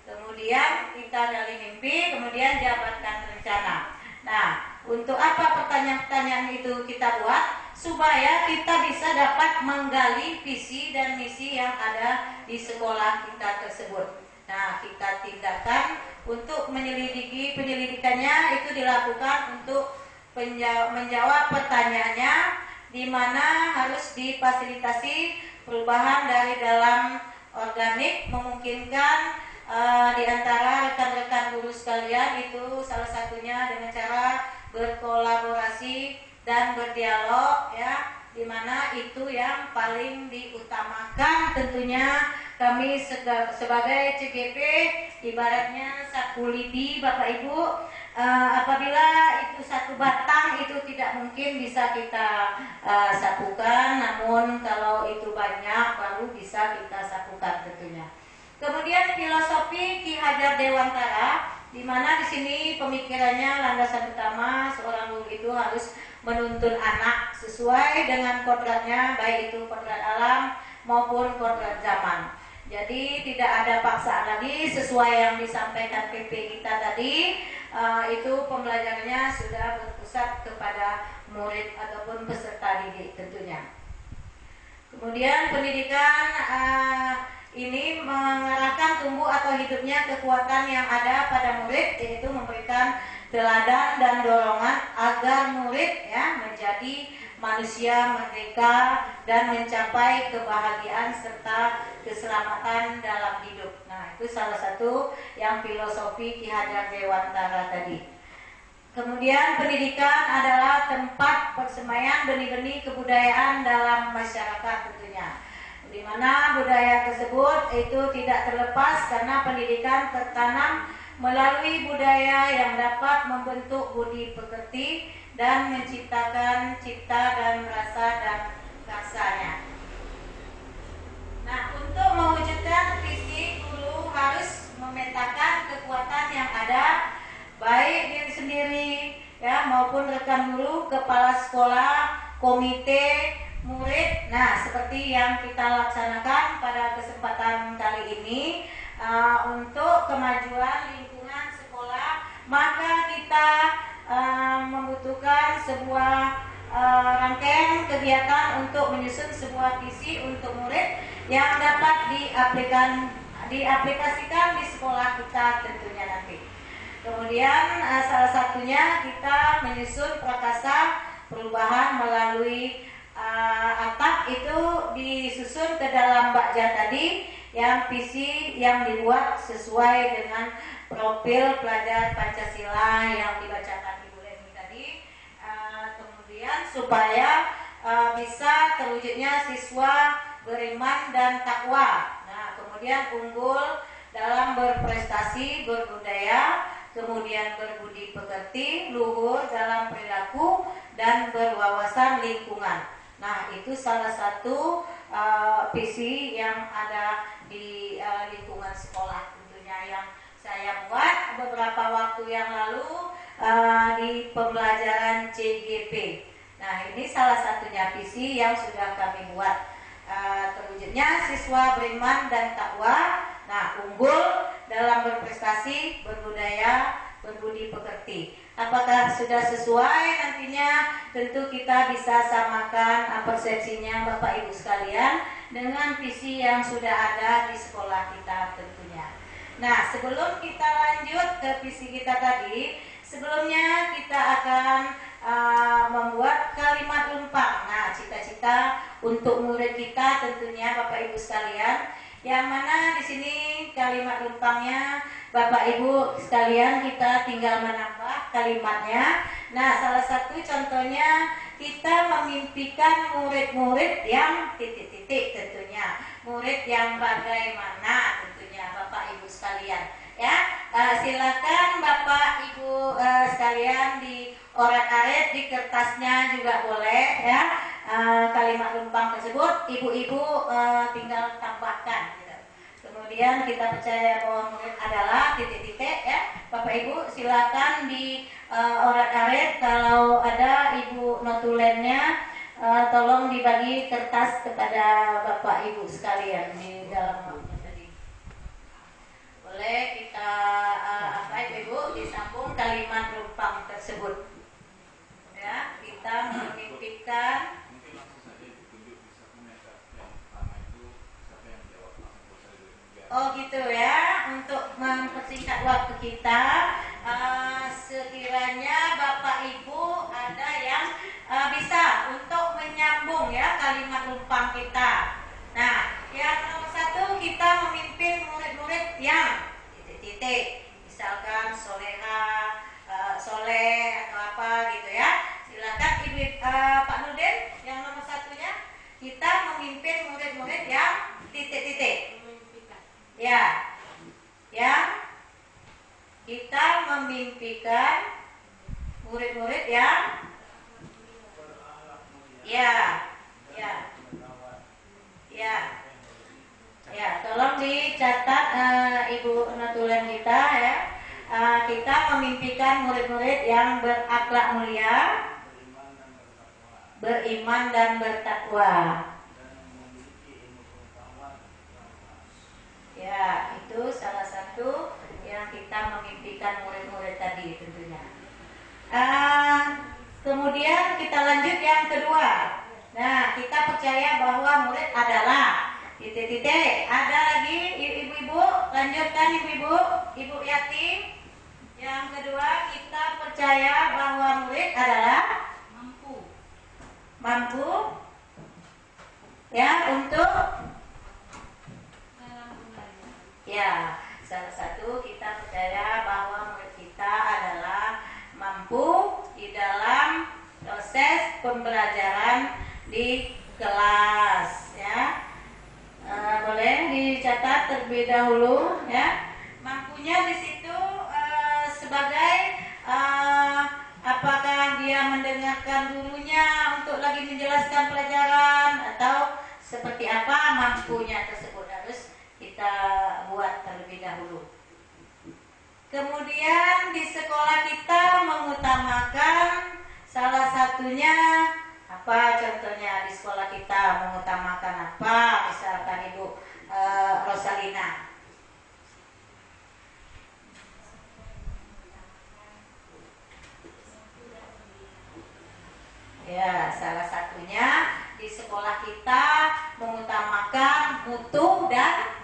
Speaker 1: kemudian kita gali mimpi, kemudian jabarkan rencana. Nah, untuk apa pertanyaan-pertanyaan itu kita buat? Supaya kita bisa dapat menggali visi dan misi yang ada di sekolah kita tersebut. Nah, kita tindakan untuk penyelidikannya itu dilakukan untuk menjawab pertanyaannya, di mana harus difasilitasi perubahan dari dalam organik, memungkinkan di antara rekan-rekan guru sekalian itu salah satunya dengan cara berkolaborasi dan berdialog, ya, di mana itu yang paling diutamakan. Tentunya kami sebagai CGP ibaratnya sapu lidi Bapak Ibu, apabila itu satu batang itu tidak mungkin bisa kita sapukan, namun kalau itu banyak baru bisa kita sapukan tentunya. Kemudian filosofi Ki Hajar Dewantara, di mana di sini pemikirannya landasan utama seorang guru itu harus menuntun anak sesuai dengan kodratnya, baik itu kodrat alam maupun kodrat zaman. Jadi tidak ada paksaan lagi, sesuai yang disampaikan PP kita tadi, itu pembelajarannya sudah berpusat kepada murid ataupun peserta didik tentunya. Kemudian pendidikan ini mengarahkan tumbuh atau hidupnya kekuatan yang ada pada murid, yaitu memberikan teladan dan dorongan agar murid menjadi manusia merdeka dan mencapai kebahagiaan serta keselamatan dalam hidup. Nah, itu salah satu yang filosofi Ki Hajar Dewantara tadi. Kemudian pendidikan adalah tempat persemaian benih-benih kebudayaan dalam masyarakat tentunya, di mana budaya tersebut itu tidak terlepas karena pendidikan tertanam melalui budaya yang dapat membentuk budi pekerti dan menciptakan cipta dan rasa dan rasanya. Nah, untuk mewujudkan visi, guru harus memetakan kekuatan yang ada, baik diri sendiri maupun rekan guru, kepala sekolah, komite, murid. Nah, seperti yang kita laksanakan pada kesempatan kali ini, untuk kemajuan lingkungan sekolah, maka kita membutuhkan sebuah rangkaian kegiatan untuk menyusun sebuah visi untuk murid yang dapat diaplikasikan di sekolah kita tentunya nanti. Kemudian salah satunya kita menyusun prakasa perubahan melalui atap, itu disusun ke dalam bakja tadi, yang visi yang dibuat sesuai dengan profil pelajar Pancasila yang dibacakan Ibu Leni tadi, kemudian supaya bisa terwujudnya siswa beriman dan takwa. Nah, kemudian unggul dalam berprestasi, berbudaya, kemudian berbudi pekerti, luhur dalam perilaku, dan berwawasan lingkungan. Nah, itu salah satu visi yang ada di lingkungan sekolah tentunya, yang saya buat beberapa waktu yang lalu di pembelajaran CGP. Nah, ini salah satunya visi yang sudah kami buat, terwujudnya siswa beriman dan takwa. Nah, unggul dalam berprestasi, berbudaya, berbudi pekerti. Apakah sudah sesuai? Nantinya tentu kita bisa samakan persepsinya Bapak Ibu sekalian dengan visi yang sudah ada di sekolah kita tentunya. Nah, sebelum kita lanjut ke visi kita tadi, sebelumnya kita akan membuat kalimat lumpang. Nah, cita-cita untuk murid kita tentunya Bapak Ibu sekalian, yang mana di sini kalimat lumpangnya Bapak Ibu sekalian kita tinggal menambah kalimatnya. Nah, salah satu contohnya kita memimpikan murid-murid yang titik-titik tentunya. Murid yang bagaimana tentunya Bapak Ibu sekalian. Ya, silakan Bapak Ibu sekalian di oret-aret, di kertasnya juga boleh ya. Kalimat lumpang tersebut ibu-ibu tinggal tambahkan gitu. Kemudian kita percaya bahwa murid adalah titik-titik ya. Bapak Ibu silakan di oret-aret, kalau ada Ibu notulennya tolong dibagi kertas kepada Bapak Ibu sekalian di dalam tadi. Boleh kita Ibu disambung kalimat lumpang tersebut. Ya, kita memimpikan. Oh gitu ya, untuk mempersingkat waktu kita, sekiranya Bapak Ibu ada yang bisa untuk menyambung ya kalimat lumpang kita. Nah, yang nomor satu, kita memimpin murid-murid yang titik-titik, misalkan soleha, soleh atau apa gitu ya. Silakan Ibu Pak Nurdin, yang nomor satunya kita memimpin murid-murid yang titik-titik. Ya, yang kita memimpikan murid-murid yang ya, ya, ya, ya. Tolong dicatat Ibu notulen kita ya. Kita memimpikan murid-murid yang berakhlak mulia, beriman dan bertakwa. Ya, itu salah satu yang kita memimpikan murid-murid tadi tentunya. Kemudian kita lanjut yang kedua. Nah, kita percaya bahwa murid adalah titik-titik. Ada lagi ibu-ibu, lanjutkan ibu-ibu, ibu Yati. Yang kedua, kita percaya bahwa murid adalah mampu ya untuk ya, salah satu kita percaya bahwa murid kita adalah mampu di dalam proses pembelajaran di kelas ya. Boleh dicatat terlebih dahulu ya. Mampunya di situ sebagai apakah dia mendengarkan gurunya untuk lagi menjelaskan pelajaran atau seperti apa mampunya tersebut harus kita buat terlebih dahulu. Kemudian di sekolah kita mengutamakan salah satunya apa, contohnya di sekolah kita mengutamakan apa, misalkan Ibu Rosalina. Ya, salah satunya di sekolah kita mengutamakan mutu dan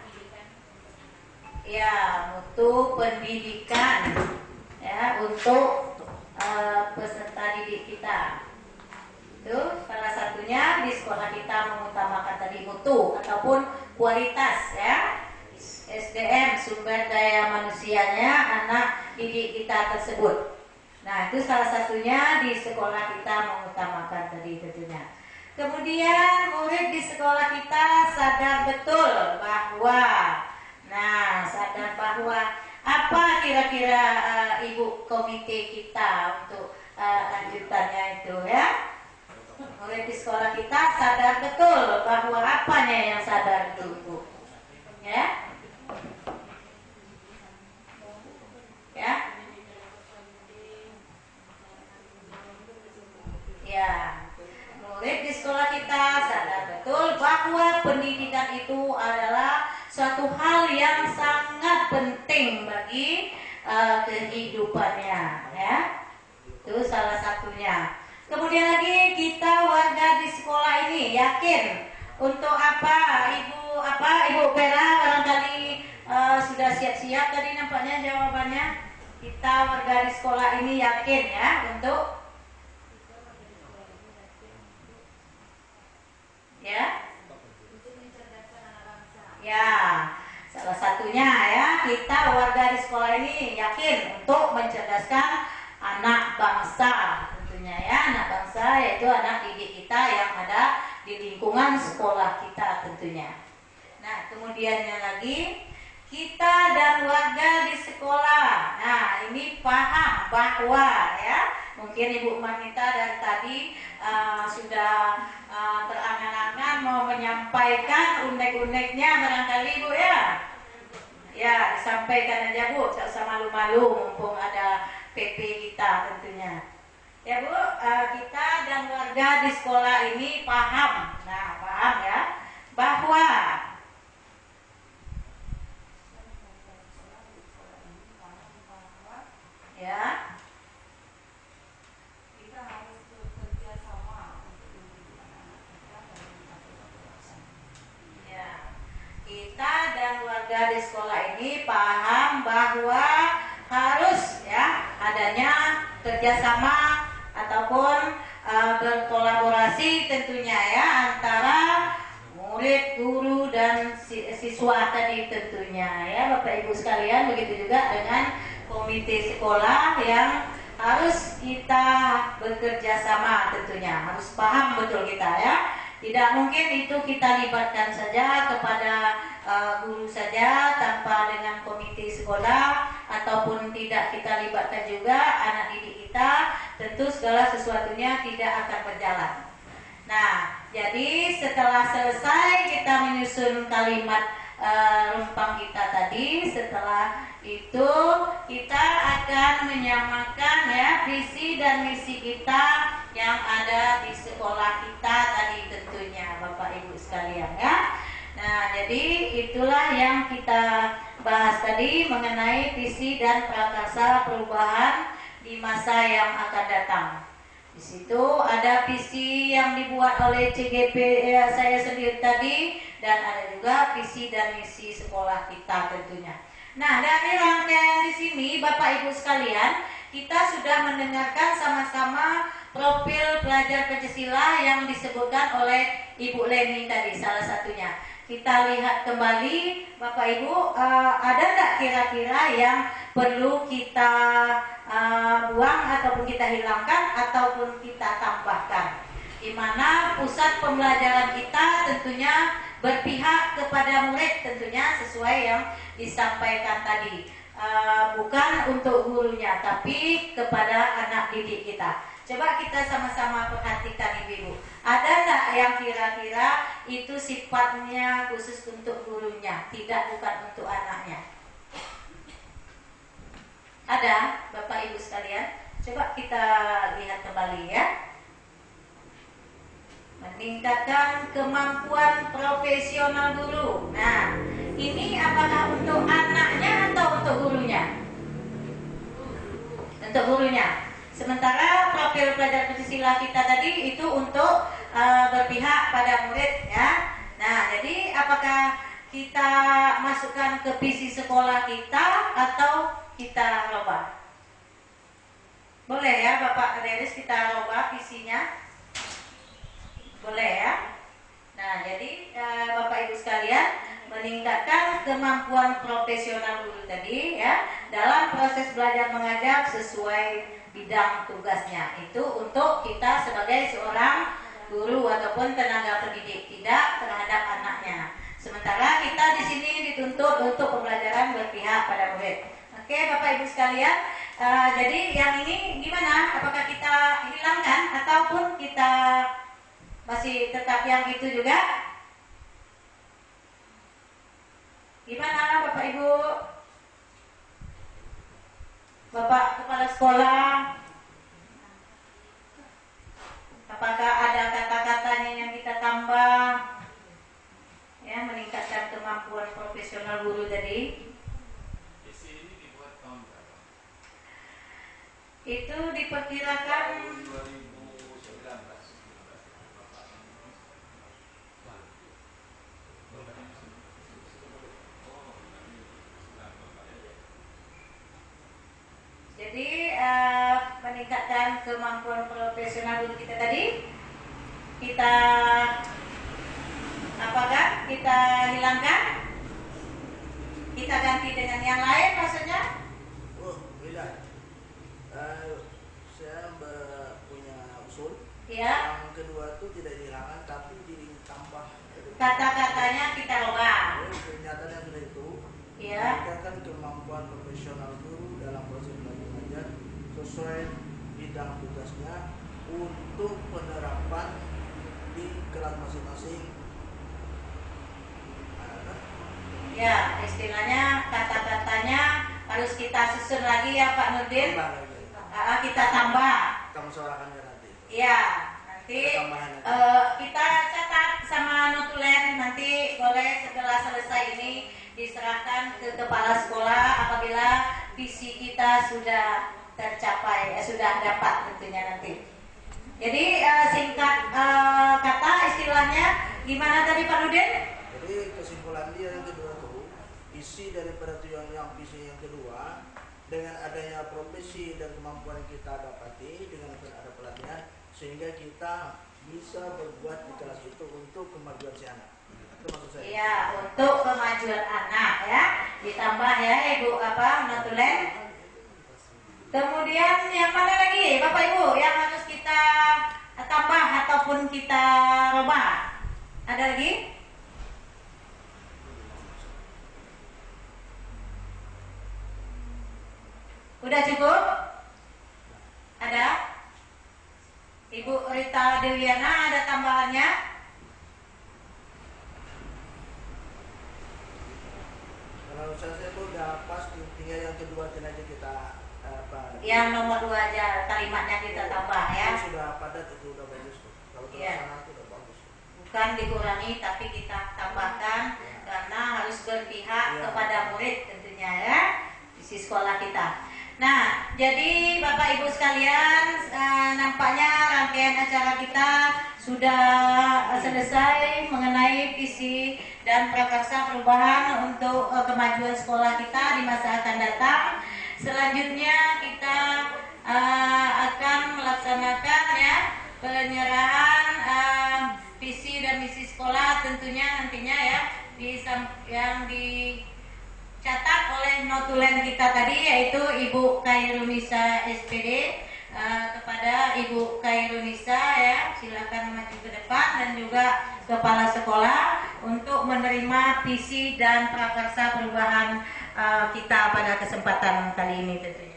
Speaker 1: ya, mutu pendidikan ya untuk peserta didik kita. Itu salah satunya di sekolah kita mengutamakan tadi mutu ataupun kualitas ya. SDM, sumber daya manusianya anak didik kita tersebut. Nah, itu salah satunya di sekolah kita mengutamakan tadi tentunya. Kemudian murid di sekolah kita sadar betul bahwa sadar bahwa apa kira-kira Ibu komite kita untuk lanjutannya itu ya. Murid di sekolah kita sadar betul bahwa apanya yang sadar itu Ibu. Ya. Ya. Ya. Murid di sekolah kita sadar betul bahwa pendidikan itu adalah suatu hal yang sangat penting bagi kehidupannya ya. Itu salah satunya. Kemudian lagi kita warga di sekolah ini yakin untuk apa Ibu Vera barangkali sudah siap-siap tadi nampaknya jawabannya. Kita warga di sekolah ini yakin ya untuk ya. Ya, salah satunya ya, kita warga di sekolah ini yakin untuk mencerdaskan anak bangsa tentunya ya, anak bangsa yaitu anak didik kita yang ada di lingkungan sekolah kita tentunya. Nah, kemudiannya lagi kita dan warga di sekolah. Nah, ini paham bahwa ya, mungkin Ibu Marnita dari tadi sudah terangan-angan mau menyampaikan unek-uneknya barangkali Ibu ya. Ya, disampaikan aja Bu, tak usah malu-malu mumpung ada PP kita tentunya. Ya Bu, kita dan warga di sekolah ini paham. Nah, paham ya bahwa ya kita harus bekerja sama untuk mendidik anak kita dari ya, kita dan warga di sekolah ini paham bahwa harus ya adanya kerjasama ataupun berkolaborasi tentunya ya antara murid, guru dan siswa tadi tentunya ya Bapak Ibu sekalian, begitu juga dengan komite sekolah yang harus kita bekerja sama tentunya, harus paham betul kita ya. Tidak mungkin itu kita libatkan saja kepada guru saja tanpa dengan komite sekolah, ataupun tidak kita libatkan juga anak didik kita, tentu segala sesuatunya tidak akan berjalan. Nah, jadi setelah selesai kita menyusun kalimat rumpang kita tadi, setelah itu kita akan menyamakan ya visi dan misi kita yang ada di sekolah kita tadi tentunya Bapak Ibu sekalian ya. Nah, jadi itulah yang kita bahas tadi mengenai visi dan prakarsa perubahan di masa yang akan datang. Di situ ada visi yang dibuat oleh CGP saya sendiri tadi, dan ada juga visi dan misi sekolah kita tentunya. Nah, dari rangkaian di sini Bapak Ibu sekalian, kita sudah mendengarkan sama-sama profil pelajar Pancasila yang disebutkan oleh Ibu Leni tadi salah satunya. Kita lihat kembali Bapak Ibu, ada nggak kira-kira yang perlu kita buang ataupun kita hilangkan ataupun kita tambahkan, di mana pusat pembelajaran kita tentunya berpihak kepada murid tentunya sesuai yang disampaikan tadi, bukan untuk gurunya tapi kepada anak didik kita. Coba kita sama-sama perhatikan Ibu-ibu, ada nggak yang kira-kira itu sifatnya khusus untuk gurunya, tidak bukan untuk anaknya? Ada Bapak Ibu sekalian? Coba kita lihat kembali ya. Meningkatkan kemampuan profesional guru. Nah, ini apakah untuk anaknya atau untuk gurunya? Untuk gurunya. Sementara profil pelajar Pancasila kita tadi itu untuk berpihak pada murid ya. Nah, jadi apakah kita masukkan ke visi sekolah kita atau kita rubah? Boleh ya Bapak Deris, kita rubah visinya? Boleh ya. Nah, jadi Bapak Ibu sekalian, meningkatkan kemampuan profesional guru tadi ya dalam proses belajar mengajar sesuai bidang tugasnya. Itu untuk kita sebagai seorang guru ataupun tenaga pendidik, tidak terhadap anaknya. Sementara kita di sini dituntut untuk pembelajaran berpihak pada murid. Oke Bapak Ibu sekalian, jadi yang ini gimana? Apakah kita hilangkan ataupun kita masih tetap yang itu juga? Gimana Bapak Ibu? Bapak Kepala Sekolah, apakah ada kata-katanya yang kita tambah? Ya, meningkatkan kemampuan profesional guru tadi.
Speaker 4: Visi ini dibuat tahun berapa?
Speaker 1: Itu diperkirakan
Speaker 4: 2019.
Speaker 1: jadi meningkatkan kemampuan profesional guru kita tadi, kita apakah kita hilangkan? Kita ganti dengan yang lain maksudnya?
Speaker 5: Oh, beda. Saya punya usul.
Speaker 1: Ya.
Speaker 5: Yang kedua itu tidak dihilangkan tapi ditambah.
Speaker 1: Kata-katanya kita rubah.
Speaker 5: Kenyataannya sudah itu.
Speaker 1: Ya.
Speaker 5: Meningkatkan kemampuan profesional guru dalam proses belajar mengajar sesuai bidang tugasnya untuk penerapan di kelas masing-masing.
Speaker 1: Ya, istilahnya kata-katanya harus kita susun lagi ya Pak Nurdin. Kita tambah.
Speaker 5: Kamu suarakannya nanti.
Speaker 1: Ya, nanti kita catat sama notulen, nanti boleh setelah selesai ini diserahkan ke kepala sekolah apabila visi kita sudah tercapai, sudah dapat tentunya nanti. Jadi singkat kata istilahnya gimana tadi Pak Nurdin?
Speaker 5: Jadi kesimpulan dia yang kedua tuh, isi daripada tujuan yang visi yang kedua, dengan adanya profesi dan kemampuan yang kita dapati dengan ada pelatihan, sehingga kita bisa berbuat di kelas itu untuk kemajuan si anak. Itu maksud saya.
Speaker 1: Iya, untuk kemajuan anak ya. Ditambah ya Ibu notulen. Kemudian yang mana lagi Bapak Ibu yang harus kita tambah ataupun kita rubah? Ada lagi? Udah cukup? Ada? Rita Deliana ada tambahannya?
Speaker 5: Kalau saya itu udah pas, tinggal yang kedua aja kita
Speaker 1: Yang nomor 2 aja kalimatnya kita tambah ya.
Speaker 5: Itu sudah padat, itu udah bagus tuh. Kalau terlaksana itu udah bagus.
Speaker 1: Bukan dikurangi tapi kita tambahkan karena harus berpihak kepada murid tentunya ya di sekolah kita. Nah, jadi Bapak Ibu sekalian, nampaknya rangkaian acara kita sudah selesai mengenai visi dan prakarsa perubahan untuk kemajuan sekolah kita di masa akan datang. Selanjutnya kita akan melaksanakan ya penyerahan visi dan misi sekolah tentunya nantinya ya yang dicatat oleh notulen kita tadi, yaitu Ibu Khairunisa SPD. Kepada Ibu Khairunisa ya, silakan maju ke depan, dan juga kepala sekolah untuk menerima visi dan prakarsa perubahan kita pada kesempatan kali ini tentunya.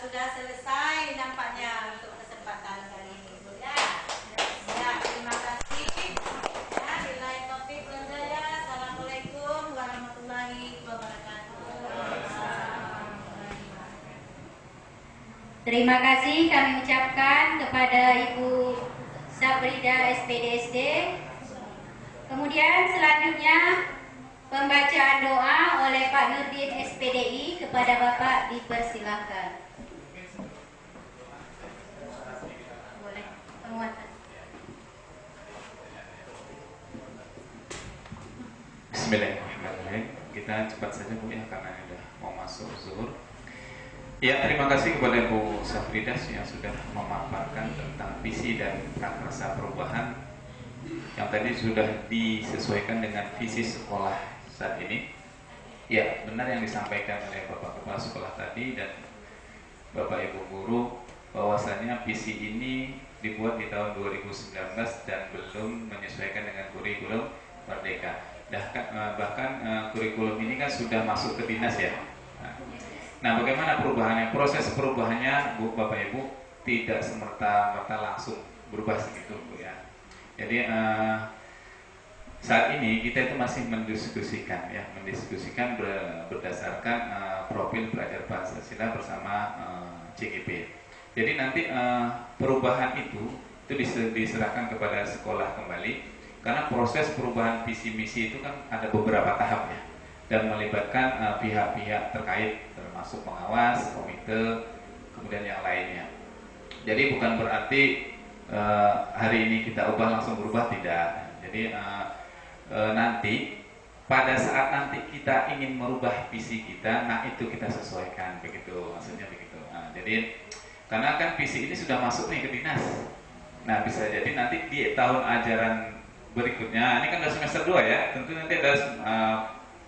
Speaker 1: Sudah selesai nampaknya untuk kesempatan kali ini, Bu ya. Ya, terima kasih. Ya, billahi taufiq wal hidayah. Assalamualaikum warahmatullahi wabarakatuh.
Speaker 6: Terima kasih kami ucapkan kepada Ibu Safrida SPDSD. Kemudian selanjutnya pembacaan doa oleh Pak Nurdin SPDI. Kepada Bapak dipersilahkan.
Speaker 4: Bismillahirrahmanirrahim. Kita cepat saja Bu ya, karena sudah mau masuk zuhur. Ya, terima kasih kepada Bu Safridas yang sudah memaparkan tentang visi dan prakarsa perubahan yang tadi sudah disesuaikan dengan visi sekolah saat ini. Ya, benar yang disampaikan oleh Bapak Kepala Sekolah tadi dan Bapak Ibu Guru, bahwasanya visi ini dibuat di tahun 2019 dan belum menyesuaikan dengan kurikulum Merdeka. Bahkan kurikulum ini kan sudah masuk ke dinas ya. Nah, bagaimana perubahannya? Proses perubahannya, Bu, Bapak Ibu, tidak semerta-merta langsung berubah segitu, Bu ya. Jadi saat ini kita itu masih mendiskusikan berdasarkan profil pelajar Pancasila bersama CGP. Jadi nanti perubahan itu diserahkan kepada sekolah kembali. Karena proses perubahan visi misi itu kan ada beberapa tahap ya, dan melibatkan pihak-pihak terkait termasuk pengawas, komite, kemudian yang lainnya. Jadi bukan berarti hari ini kita ubah langsung berubah, tidak. Jadi nanti pada saat nanti kita ingin merubah visi kita, nah itu kita sesuaikan, begitu maksudnya begitu. Nah, jadi karena kan visi ini sudah masuk nih ke dinas. Nah, bisa jadi nanti di tahun ajaran berikutnya, ini kan udah semester 2 ya, tentu nanti ada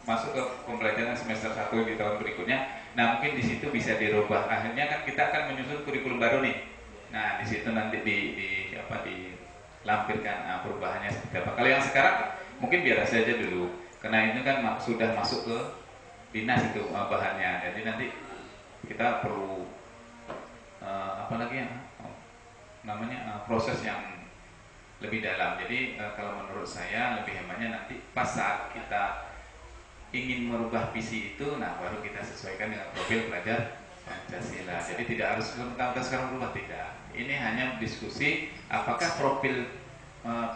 Speaker 4: masuk ke pembelajaran semester 1 di tahun berikutnya. Nah, mungkin di situ bisa dirubah. Akhirnya kan kita akan menyusun kurikulum baru nih. Nah, di situ nanti dilampirkan perubahannya seperti apa. Kalau yang sekarang mungkin biar saja dulu, karena itu kan sudah masuk ke dinas itu bahannya. Jadi nanti kita perlu proses yang lebih dalam. Jadi kalau menurut saya lebih hematnya nanti pas saat kita ingin merubah visi itu, nah baru kita sesuaikan dengan profil pelajar Pancasila. Jadi tidak harus sekarang berubah, tidak. Ini hanya diskusi apakah profil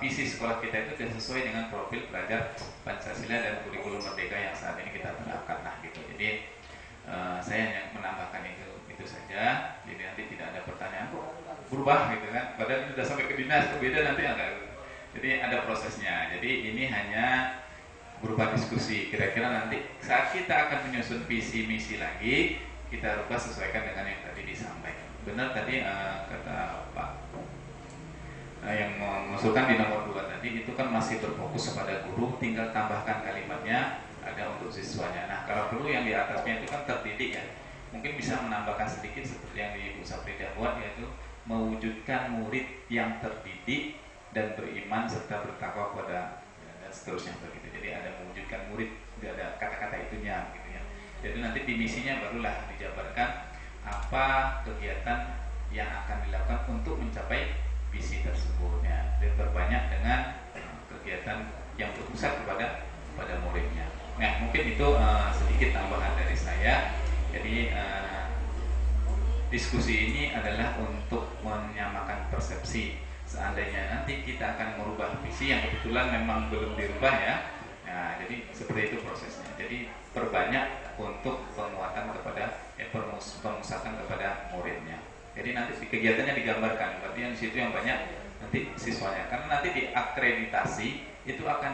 Speaker 4: visi sekolah kita itu sudah sesuai dengan profil pelajar Pancasila dan kurikulum merdeka yang saat ini kita terapkan lah gitu. Jadi saya hanya menambahkan itu saja. Jadi nanti tidak ada pertanyaan kok berubah gitu kan. Padahal sudah sampai ke dinas beda nanti agak. Jadi ada prosesnya. Jadi ini hanya berupa diskusi. Kira-kira nanti saat kita akan menyusun visi misi lagi, kita rubah sesuaikan dengan yang tadi disampaikan. Benar tadi kata Pak yang mengusulkan di nomor 2 tadi itu kan masih berfokus kepada guru, tinggal tambahkan kalimatnya ada untuk siswanya. Nah kalau perlu yang di atasnya itu kan terdidik ya, mungkin bisa menambahkan sedikit seperti yang di Ibu Safrida buat, yaitu mewujudkan murid yang terdidik dan beriman serta bertakwa kepada dan seterusnya begitu. Jadi ada mewujudkan murid, tidak ada kata-kata itunya gitu ya. Jadi nanti di misinya barulah dijabarkan apa kegiatan yang akan dilakukan untuk mencapai visi tersebut ya, dan berbanyak dengan kegiatan yang berpusat kepada muridnya. Nah mungkin itu sedikit tambahan dari saya. Jadi diskusi ini adalah untuk menyamakan persepsi. Seandainya nanti kita akan merubah visi yang kebetulan memang belum dirubah ya, nah, jadi seperti itu prosesnya. Jadi perbanyak untuk penguatan kepada pemusatan kepada muridnya. Jadi nanti di kegiatannya digambarkan, berarti yang di situ yang banyak nanti siswanya. Karena nanti di akreditasi itu akan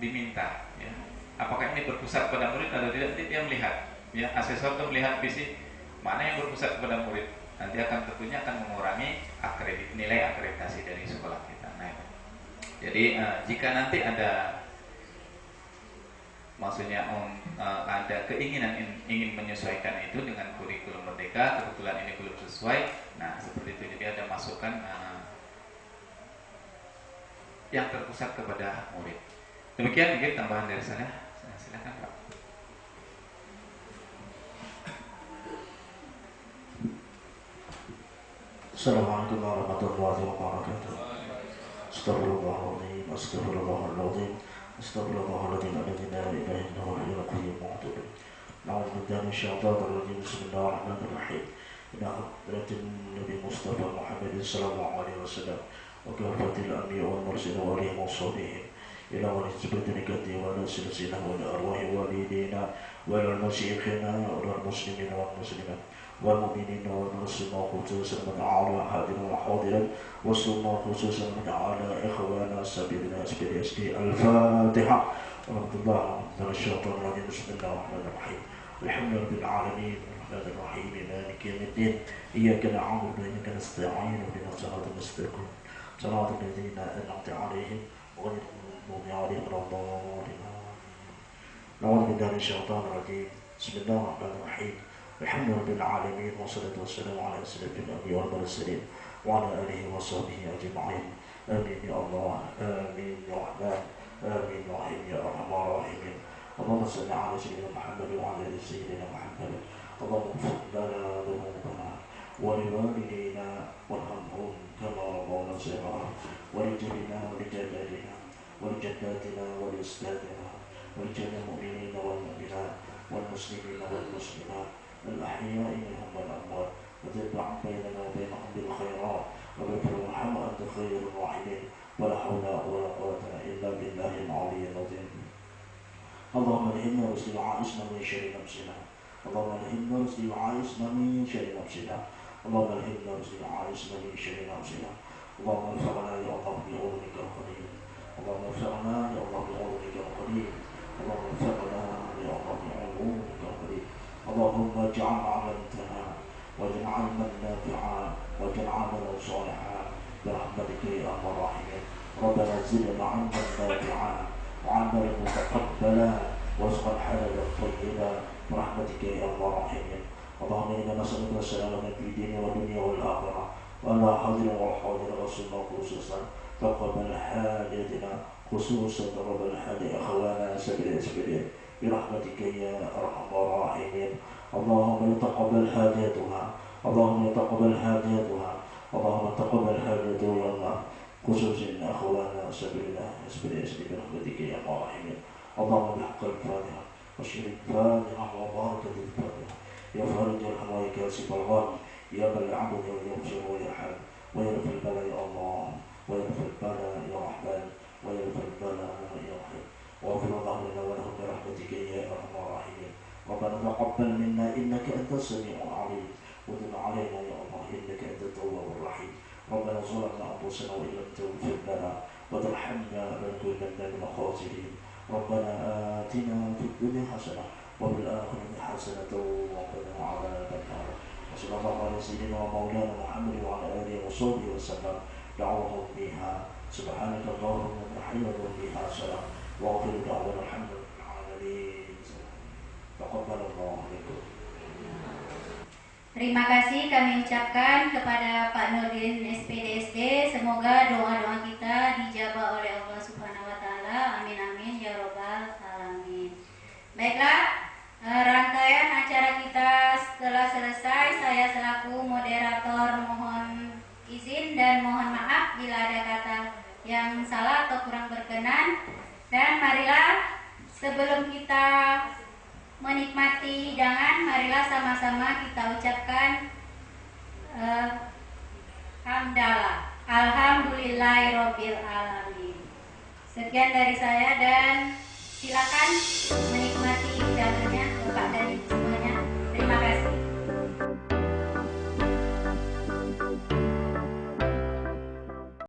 Speaker 4: diminta, ya. Apakah ini berpusat pada murid atau tidak? Nanti dia melihat, ya. Asesor itu melihat visi mana yang berpusat pada murid. Nanti tentunya akan mengurangi nilai akreditasi dari sekolah kita. Nah, jadi jika nanti ada maksudnya ada keinginan ingin menyesuaikan itu dengan kurikulum merdeka, kebetulan ini belum sesuai, nah seperti itu. Jadi ada masukan yang terpusat kepada murid. Demikian mungkin tambahan dari saya. Silakan Pak.
Speaker 7: Assalamualaikum warahmatullahi wabarakatuh. Astagfirullahaladzim, astagfirullahaladzim, astagfirullahaladzim, alladzi la ilaha illa huwa al-hayyul qayyum. Na'udzu billahi minasyaitonir rajim. Bismillahirrahmanirrahim. Ila hadratin Nabi Mustafa Muhammad sallallahu alaihi wasallam wa kafatil anbiya wal mursalin wa alihim washabihim ila walisbatin kati wa silsilah wa arwahi walidina wa al-masyikhina wa al-muslimina wal muslimat والمؤمنين والمسلمين خصوصا من على حاضر وحاضرا والسنة خصوصا من على إخوانا سبيلنا SPDSD. الفاتحة. ورحمة الله من الشيطان الرجيم. بسم الله الرحمن الرحيم. الحمد لله رب العالمين الرحمن الرحيم مالك يوم الدين. إياك نعبد وإياك نستعين اهدنا الصراط المستقيم صراط الذين أنعمت عليهم غير المغضوب عليهم ولا الضالين. نعوذ بالله من الشيطان الرجيم. بسم الله الرحمن الرحيم. الحمد لله رب العالمين والصلاة والسلام على أشرف الأنبياء والمرسلين وعلى آله وصحبه أجمعين. آمين يا الله، آمين يا رحمن، آمين يا رحيم يا أرحم الراحمين. اللهم صل على سيدنا محمد وعلى آل سيدنا محمد. اللهم اغفر لنا ذنوبنا ولوالدينا وارحمهم كما ربونا صغارا ولجدنا ولجداتنا ولجداتنا ولأستاذنا ولجميع المؤمنين والمؤمنات والمسلمين والمسلمات الأحياء منهم والأموات وتتبع بيننا وبينهم بالخيرات وبفر وارحم أنت خير الراحمين ولا حول ولا قوة إلا بالله العلي العظيم. اللهم الهمنا واسلم عائشنا من شر نفسنا. اللهم الهمنا واسلم عائشنا من شر نفسنا. اللهم الهمنا واسلم عائشنا من شر نفسنا. اللهم ارفعنا يا الله بعونك القدير. اللهم ارفعنا يا الله بعونك القدير. اللهم ارفعنا يا الله بعونك القدير. اللهم اجعل عملتنا واجعل علما نافعا واجعل عملا صالحا برحمتك يا ارحم الراحمين. ربنا زدنا علما نافعا وعملا متقبلا ورزقا حلالا طيبا برحمتك يا ارحم الراحمين. اللهم انا نسالك السلامه في الدين والدنيا والاخره ولا حاضر ولا حاضر رسولنا خصوصا تقبل حاجتنا خصوصا تقبل حاجه اخوانا سبيل برحمتك يا ارحم الراحمين. اللهم تقبل حاجاتها، اللهم تقبل حاجاتها، اللهم تقبل حاجاتنا خصوصا اخوانا سبيل برحمتك يا ارحم الراحمين. اللهم بحق الفاتحه وشر الفاتحه وبركه الفاتحه يا فارج الهم ويا كاشف الغم يا من العبد ويبصر ويرحم ويرفع البلاء يا الله. ويغفر لنا يا رحمن ويغفر لنا يا رحيم واغفر الله لنا ولهم برحمتك يا ارحم الراحمين ربنا تقبل منا انك انت السميع العليم وتب علينا يا الله انك انت التواب الرحيم ربنا ظلمنا انفسنا وان لم تغفر لنا وترحمنا لنكونن من الخاسرين ربنا آتنا في الدنيا حسنة وفي الآخرة حسنة وقنا عذاب النار وصلى الله على سيدنا ومولانا محمد وعلى آله وصحبه وسلم دعوهم بها سبحانك اللهم وبحمدك بها سلام واغفر دعوانا الحمد لله العالمين تقبل الله منكم.
Speaker 6: Terima kasih kami ucapkan kepada Pak Nurdin SPDSD. Semoga doa-doa kita dijabah oleh Allah Subhanahu wa taala. Amin amin ya robbal alamin. Baiklah, rangkaian acara kita telah selesai. Saya selaku moderator mohon izin dan mohon maaf bila ada kata yang salah atau kurang berkenan. Dan marilah sebelum kita menikmati hidangan, marilah sama-sama kita ucapkan hamdalah, alhamdulillahirabbil alamin. Sekian dari saya dan silakan menikmati hidangannya.